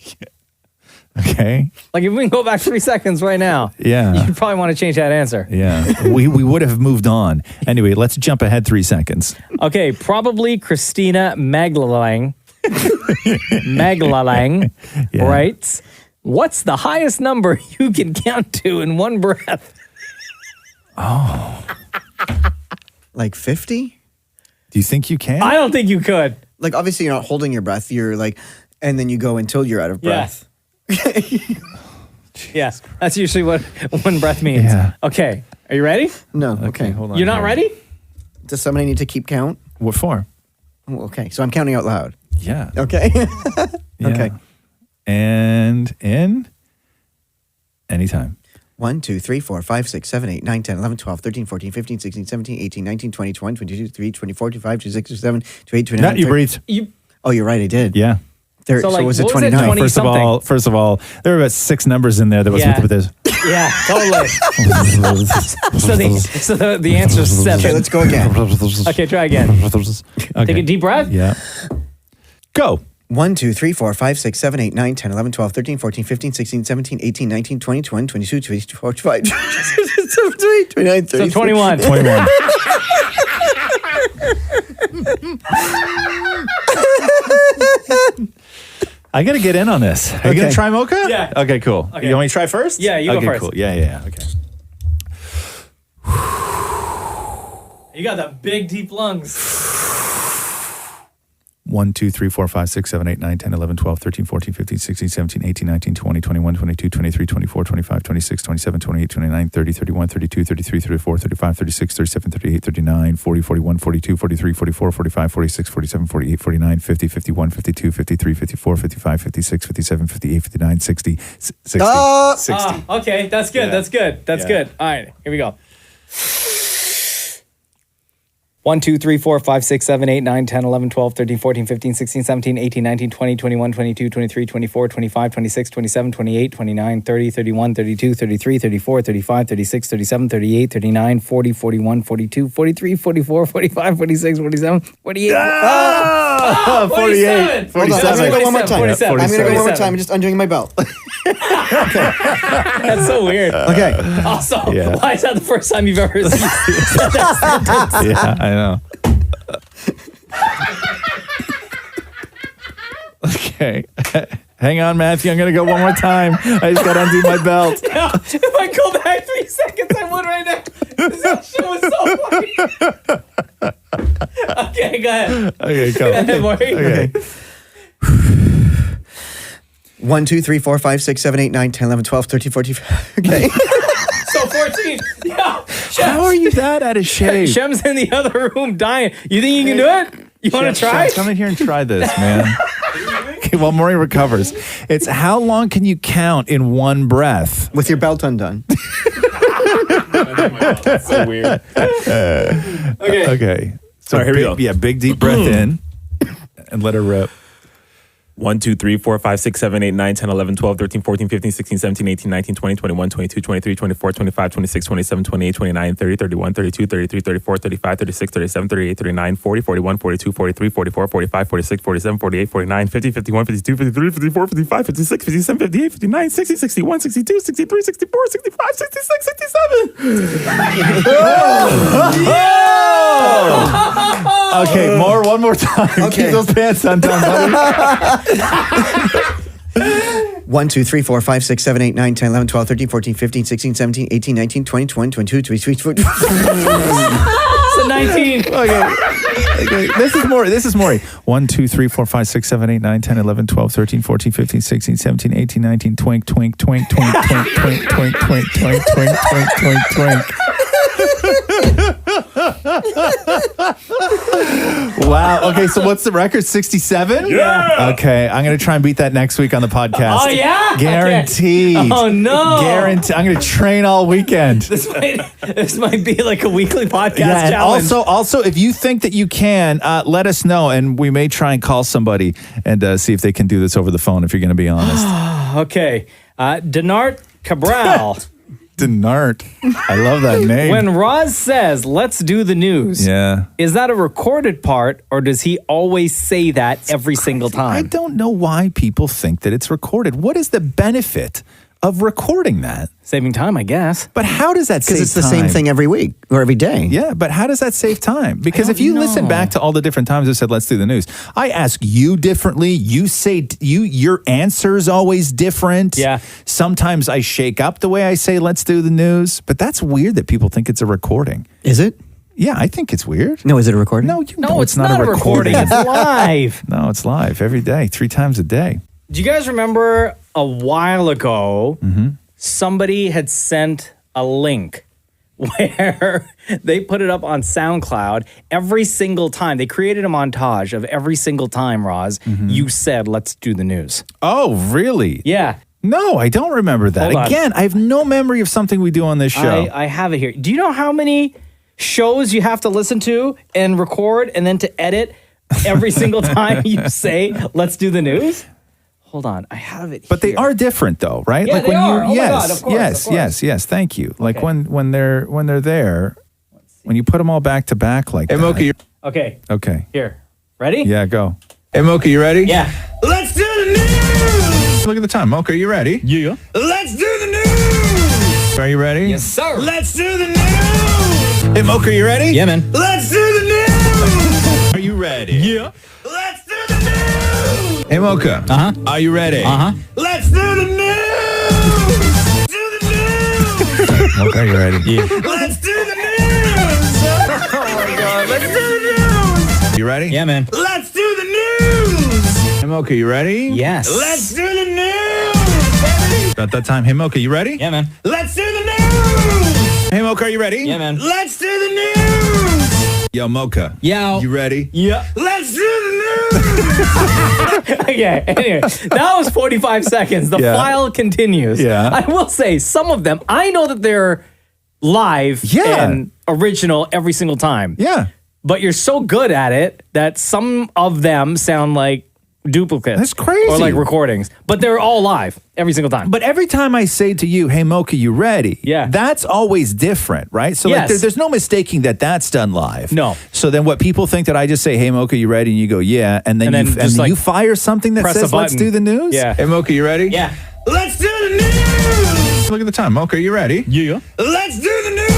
Okay. Like if we can go back 3 seconds right now, Yeah. you'd probably want to change that answer. Yeah. we would have moved on. Anyway, let's jump ahead 3 seconds. Okay, probably Christina Maglalang writes, what's the highest number you can count to in one breath? Oh. Like 50? Do you think you can? I don't think you could. Like, obviously, you're not holding your breath. You're like, and then you go until you're out of breath. Yeah, that's usually what one breath means. Yeah. Okay, are you ready? No. Okay. Hold on. You're not here. ready? Does somebody need to keep count? What for? Oh, okay. So I'm counting out loud. Yeah. Okay. Yeah. Okay. And in anytime. 1, 2, 3, 4, 5, 6, 7, 8, 9, 10, 11, 12, 13, 14, 15, 16, 17, 18, 19, 20, 21, 22, 23, 24, 25, 26, 27, 28, 29. Not you breathed. Oh, you're right. I did. Yeah. There, So, so like, was it what was it, 29? 20 First of all, there were about 6 numbers in there that was Yeah. with this. Yeah, totally. so the answer is 7. Okay, let's go again. Okay, try again. Okay. Take a deep breath. Yeah. Go. 1, 2, 3, 4, 5, 6, 7, 8, 9, 10, 11, 12, 13, 14, 15, 16, 17, 18, 19, 20, 21, 22, 23, 24, 25, 29, 30. So 21. 21. I got to get in on this. Are you going to try Mocha? Yeah. Okay, cool. Okay. You want me to try first? Yeah, you go okay, first. Cool. Yeah. Okay. You got the big, deep lungs. 1, 2, 3, 4, 5, 6, 7, 8, 9, 10, 11, 12, 13, 14, 15, 16, 17, 18, 19, 20, 21, 22, 23, 24, 25, 26, 27, 28, 29, 30, 31, 32, 33, 34, 35, 36, 37, 38, 39, 40, 41, 42, 43, 44, 45, 46, 47, 48, 49, 50, 51, 52, 53, 54, 55, 56, 57, 58, 59, 60, 60. 60. Okay, that's good. Yeah. That's good. That's Yeah. good. All right, here we go. 1, 2, 3, 4, 5, 6, 7, 8, 9, 10, 11, 12, 13, 14, 15, 16, 17, 18, 19, 20, 21, 22, 23, 24, 25, 26, 27, 28, 29, 30, 31, 32, 33, 34, 35, 36, 37, 38, 39, 40, 41, 42, 43, 44, 45, 46, 47, 48. 48. Hold on, I'm going to go one more time. 47. I'm going to go one more time. I'm just undoing my belt. That's so weird. Okay. Also, Yeah. why is that the first time you've ever said that sentence? Yeah, I know. Okay. Hang on, Matthew. I'm going to go one more time. I just got to undo my belt. Now, if I go back 3 seconds, I would right now. That show is so funny. Okay, go ahead. Okay, go. Go ahead, Maury. Okay. 1, 2, 3, 4, 5, 6, 7, 8, 9, 10, 11, 12, 13, 14. Okay. So 14. Yeah. How are you that out of shape? Shem's in the other room dying. You think you can do it? You want to try? Shem, come in here and try this, man. Okay, while Maury recovers. It's how long can you count in one breath? With your belt undone. That's so weird. Okay. Okay. So All right, here we big, go. Yeah, big deep breath in and let her rip. 1, 2, 3, 4, 5, 6, 7, 8, 9, 10, 11, 12, 13, 14, 15, 16, 17, 18, 19, 20, 21, 22, 23, 24, 25, 26, 27, 28, 29, 30, 31, 32, 33, 34, 35, 36, 37, 38, 39, 40, 41, 42, 43, 44, 45, 46, 47, 48, 49, 50, 51, 52, 53, 54, 55, 56, 57, 58, 59, 60, 61, 62, 63, 64, 65, 66, 67. Okay, one more time. Okay. Keep those pants undone, buddy. 1, 2, 3, 4, 5, 6, 7, 8, 9, 10, 11, 12, 13, 14, 15, 16, 17, 18, 19, 20, 21, 22, 23, 24. So 19. Okay. This is Maury. 1, 2, 3, 4, 5, 6, 7, 8, 9, 10, 11, 12, 13, 14, 15, 16, 17, 18, 19, twink, twink, twink, twink, twink, twink, twink, twink, twink, twink, twink, twink, twink. Wow. Okay, so what's the record? 67? Yeah. Okay, I'm going to try and beat that next week on the podcast. Oh, yeah? Guaranteed. Okay. Oh, no. Guaranteed. I'm going to train all weekend. This might be like a weekly podcast And challenge. also, if you think that you can, let us know, and we may try and call somebody and see if they can do this over the phone. If you're going to be honest. Okay. Denart Cabral. Denart. I love that name. When Roz says, let's do the news, is that a recorded part or does he always say that every single time? I don't know why people think that it's recorded. What is the benefit of recording that? Saving time, I guess. But how does that save time? Because it's the same thing every week or every day. Yeah, but how does that save time? Because if you listen back to all the different times I said, let's do the news, I ask you differently. You say, your answer's always different. Yeah. Sometimes I shake up the way I say, let's do the news. But that's weird that people think it's a recording. Is it? Yeah, I think it's weird. No, is it a recording? No, No, it's not a recording. It's live. No, it's live every day, 3 times a day. Do you guys remember a while ago, somebody had sent a link where they put it up on SoundCloud every single time. They created a montage of every single time, Roz, you said, let's do the news. Oh, really? Yeah. No, I don't remember that. Hold on. Again, I have no memory of something we do on this show. I have it here. Do you know how many shows you have to listen to and record and then to edit every single time you say, let's do the news? Hold on, I have it. But they are different, though, right? Yeah, like they when are. you, Oh my yes, God, of course, yes, of course. yes. Thank you. Like when they're there, when you put them all back to back like that. Okay. Okay. Here. Ready? Yeah, go. Hey, Mocha, you ready? Yeah. Let's do the news. Look at the time. Mocha, are you ready? Yeah. Let's do the news. Are you ready? Yes, sir. Let's do the news. Hey, Mocha, are you ready? Yeah, man. Let's do the news. Are you ready? Yeah. Let's do the news. Hey, Mocha. Uh-huh. Are you ready? Uh-huh. Let's do the news. Do the news. Mocha, are you ready? Yeah. Let's do the news. Oh my God. Let's do the news. You ready? Yeah, man. Let's do the news. Hey, Mocha, you ready? Yes. Let's do the news. About that time. Hey, Mocha, you ready? Yeah, man. Let's do the news. Hey, Mocha, are you ready? Yeah, man. Let's do the news. Yo, Mocha. Yo. You ready? Yeah. Let's do the news. Okay, anyway, that was 45 seconds. The Yeah. file continues. Yeah. I will say, some of them, I know that they're live and original every single time. Yeah. But you're so good at it that some of them sound like duplicates. That's crazy. Or like recordings. But they're all live every single time. But every time I say to you, hey, Mocha, you ready? Yeah. That's always different, right? So like, Yes. there's no mistaking that that's done live. No. So then what people think that I just say, hey, Mocha, you ready? And you go, yeah. And then, you fire something that press a says, let's button. do the news? Yeah. Hey, Mocha, you ready? Yeah. Let's do the news. Look at the time. Mocha, are you ready? Yeah. Let's do the news.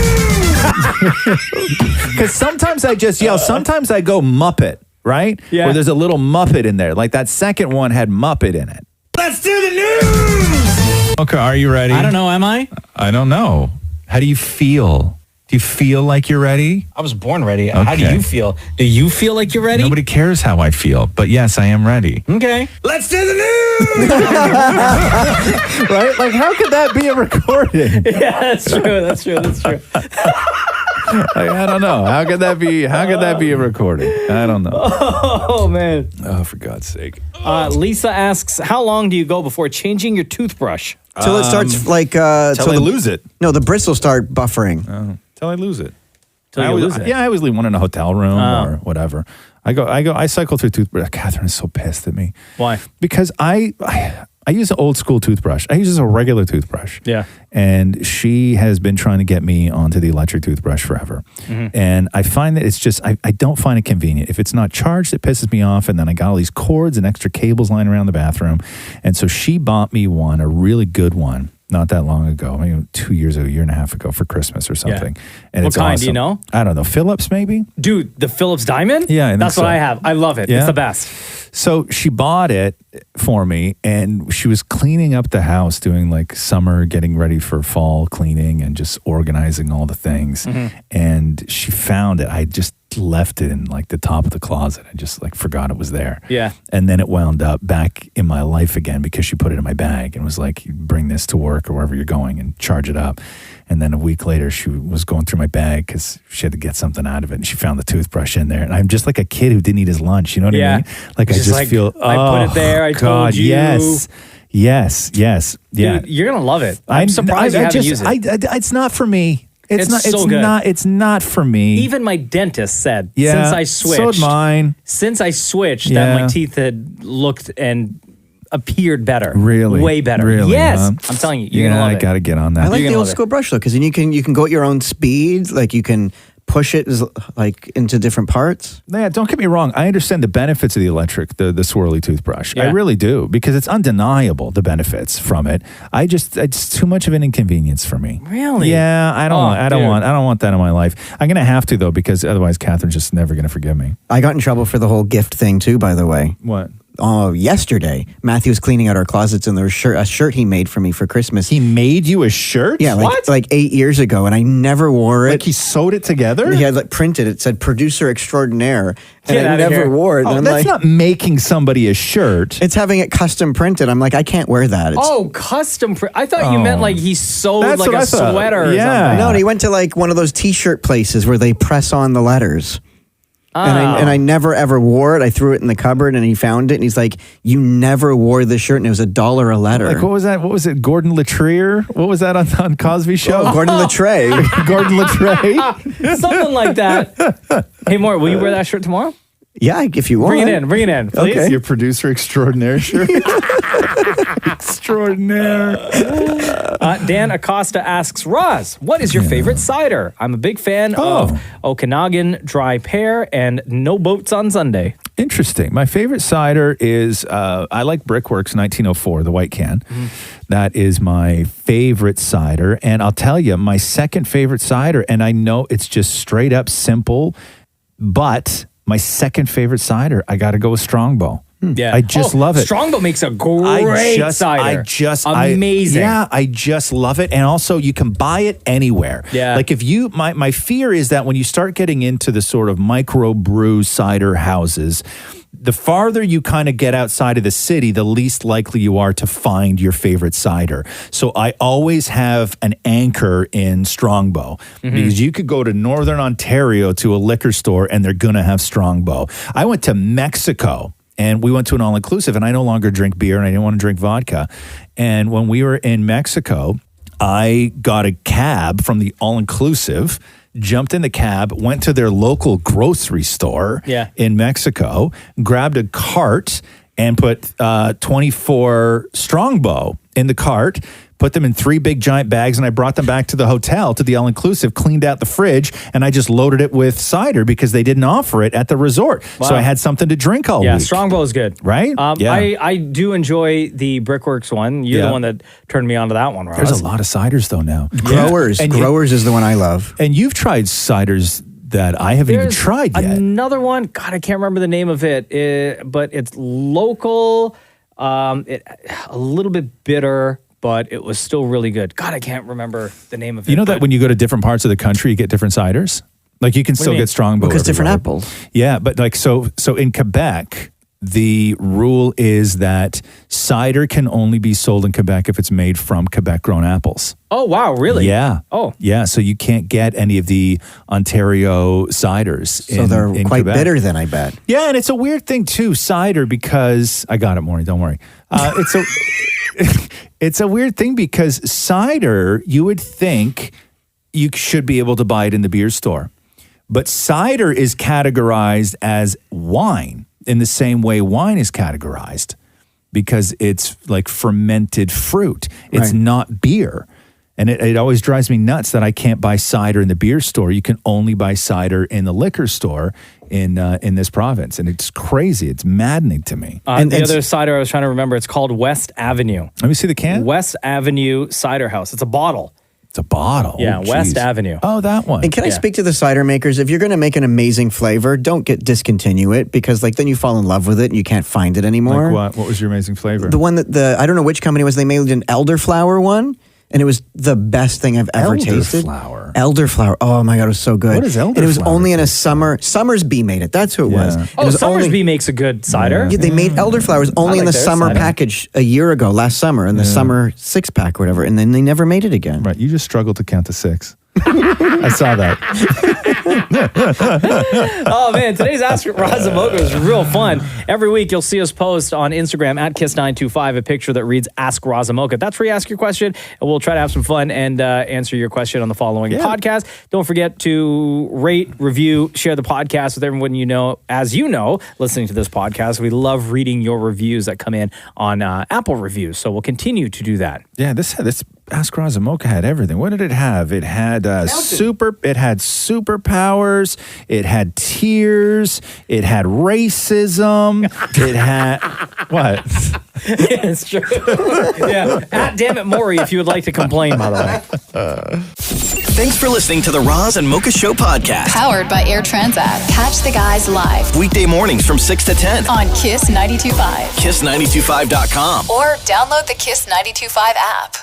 Because sometimes I just yell. Sometimes I go Muppet, right? Yeah. Where there's a little Muppet in there. Like that second one had Muppet in it. Let's do the news. Okay, are you ready? I don't know, am I? I don't know. How do you feel? Do you feel like you're ready? I was born ready. How do Okay. you feel? Do you feel like you're ready? Nobody cares how I feel, but yes, I am ready. Okay. Let's do the news. Right? Like, how could that be a recording? Yeah, that's true. That's true. That's true. Like, I don't know. How could that be? How could that be a recording? I don't know. Oh, man. Oh, for God's sake! Lisa asks, how long do you go before changing your toothbrush? Till it starts like till I lose it. No, the bristles start buffering. Till I lose it. Till you lose it? Yeah, I always leave one in a hotel room or whatever. I cycle through toothbrush. Catherine is so pissed at me. Why? Because I use an old school toothbrush. I use just a regular toothbrush. Yeah. And she has been trying to get me onto the electric toothbrush forever. Mhm. And I find that it's just, I don't find it convenient. If it's not charged, it pisses me off. And then I got all these cords and extra cables lying around the bathroom. And so she bought me one, a really good one, not that long ago, maybe 2 years ago, a year and a half ago for Christmas or something. And What it's kind, awesome. do you know? I don't know. Philips, maybe? Dude, the Philips Diamond? Yeah, I think That's so. what I have. I love it. Yeah? It's the best. So she bought it for me and she was cleaning up the house, doing like summer, getting ready for fall cleaning and just organizing all the things. Mhm. And she found it. I just left it in like the top of the closet. I just like forgot it was there. Yeah. And then it wound up back in my life again because she put it in my bag and was like, bring this to work or wherever you're going and charge it up. And then a week later, she was going through my bag because she had to get something out of it. And she found the toothbrush in there. And I'm just like a kid who didn't eat his lunch. You know what I mean? Like, It's I just feel, I put it there. I told God, you. Yes. Yes. Yes. Yeah. Dude, you're going to love it. I'm surprised you haven't used it. It's not for me. It's not. so It's good. not. It's not for me. Even my dentist said, Yeah, since I switched. so did mine. Since I switched, Yeah. that my teeth had looked and appeared better. Really? Way better. Really, Yes. huh? I'm telling you, you're going to love I it. got to get on that. I like You're the gonna old love it. school brush though, because then you can go at your own speed. Like you can push it like into different parts. Yeah, don't get me wrong. I understand the benefits of the electric, the swirly toothbrush. I Yeah. really do because it's undeniable the benefits from it. It's too much of an inconvenience for me. Really? Yeah, I don't dude. want that in my life. I'm gonna have to though because otherwise Catherine's just never gonna forgive me. I got in trouble for the whole gift thing too, by the way. What? Oh, yesterday, Matthew was cleaning out our closets, and there was a shirt he made for me for Christmas. He made you a shirt? Yeah, like 8 years ago, and I never wore it. Like he sewed it together? He had like printed it, said "Producer Extraordinaire," and Get I outta never here. wore it. Oh, And I'm that's like, not making somebody a shirt. it's having it custom printed. I'm like, I can't wear that. It's, Oh, custom print. I thought you Oh. meant like he sewed That's like what a I thought. sweater or Yeah. something. no, and he went to like one of those T-shirt places where they press on the letters. Oh. And I never ever wore it. I threw it in the cupboard, and he found it, and he's like, "You never wore this shirt," and it was $1 a letter. Like what was that? What was it? Gordon Latrier? What was that on Cosby Show? Oh, Gordon Lattray. Gordon Lattray. Something like that. Hey, Mort, will you wear that shirt tomorrow? Yeah, if you want. Bring it in, please. Okay. Your producer extraordinaire shirt. Extraordinaire. Dan Acosta asks, Roz, what is your favorite cider? I'm a big fan of Okanagan Dry Pear and No Boats on Sunday. Interesting. My favorite cider is, I like Brickworks 1904, the white can. That is my favorite cider. And I'll tell you, my second favorite cider, and I know it's just straight up simple, but my second favorite cider, I got to go with Strongbow. Yeah. I just love it. Strongbow makes a great cider. Amazing. I just love it. And also you can buy it anywhere. Yeah. Like if you, my fear is that when you start getting into the sort of micro brew cider houses, the farther you kind of get outside of the city, the least likely you are to find your favorite cider. So I always have an anchor in Strongbow because you could go to Northern Ontario to a liquor store and they're going to have Strongbow. I went to Mexico. And we went to an all-inclusive, and I no longer drink beer, and I didn't want to drink vodka. And when we were in Mexico, I got a cab from the all-inclusive, jumped in the cab, went to their local grocery store in Mexico, grabbed a cart, and put 24 Strongbow in the cart, put them in 3 big giant bags, and I brought them back to the hotel, to the all-inclusive, cleaned out the fridge, and I just loaded it with cider because they didn't offer it at the resort. Wow. So I had something to drink all week. Yeah, Strongbow is good. Right? I do enjoy the Brickworks one. You're the one that turned me onto that one, Roz. There's a lot of ciders, though, now. Growers. And Growers is the one I love. And you've tried ciders that I haven't even tried yet. Another one, God, I can't remember the name of it, but it's local, a little bit bitter, but it was still really good. God, I can't remember the name of it. You know that when you go to different parts of the country, you get different ciders? Like you can still get Strongbow. Because different everywhere. apples. Yeah, but like so in Quebec, the rule is that cider can only be sold in Quebec if it's made from Quebec-grown apples. Oh, wow, really? Yeah. Oh. Yeah, so you can't get any of the Ontario ciders So they're in quite Quebec. bitter then, I bet. Yeah, and it's a weird thing too, cider, because I got it, Maury, don't worry. It's a weird thing because cider, you would think you should be able to buy it in the beer store. But cider is categorized as wine in the same way wine is categorized because it's like fermented fruit. It's not beer. And it always drives me nuts that I can't buy cider in the beer store. You can only buy cider in the liquor store in this province. And it's crazy. It's maddening to me. And the other cider I was trying to remember, it's called West Avenue. Let me see the can. West Avenue Cider House. It's a bottle. It's a bottle. Yeah, Oh, West geez. Avenue. Oh, that one. And can I Yeah. speak to the cider makers? If you're going to make an amazing flavor, don't discontinue it because like then you fall in love with it and you can't find it anymore. Like what? What was your amazing flavor? The one that I don't know which company it was. They made an elderflower one, and it was the best thing I've ever tasted. Elderflower. Elderflower. Oh my god, it was so good. What is And it was elderflower only in a summer. Summersby made it. That's who it was. Yeah. It Oh, was Summersby makes a good cider. Yeah, they made elderflowers only I in like the their summer cider. package a year ago, last summer, in the summer 6-pack or whatever, and then they never made it again. Right. You just struggled to count to 6. I saw that. Oh man, today's Ask Roz Mocha is real fun. Every week you'll see us post on Instagram at Kiss925 a picture that reads Ask Roz Mocha. That's where you ask your question, and we'll try to have some fun and answer your question on the following podcast. Don't forget to rate, review, share the podcast with everyone you know. As you know, listening to this podcast, we love reading your reviews that come in on Apple reviews. So we'll continue to do that. Yeah, this Ask Roz Mocha had everything. What did it have? It had superpowers. It had tears. It had racism. It had what? It's true. Yeah. At Damn It Maury, if you would like to complain, by the way. Thanks for listening to the Roz and Mocha Show podcast. Powered by Air Transat. Catch the guys live Weekday mornings from 6 to 10. on Kiss 92.5 Kiss925.com. or download the Kiss 92.5 app.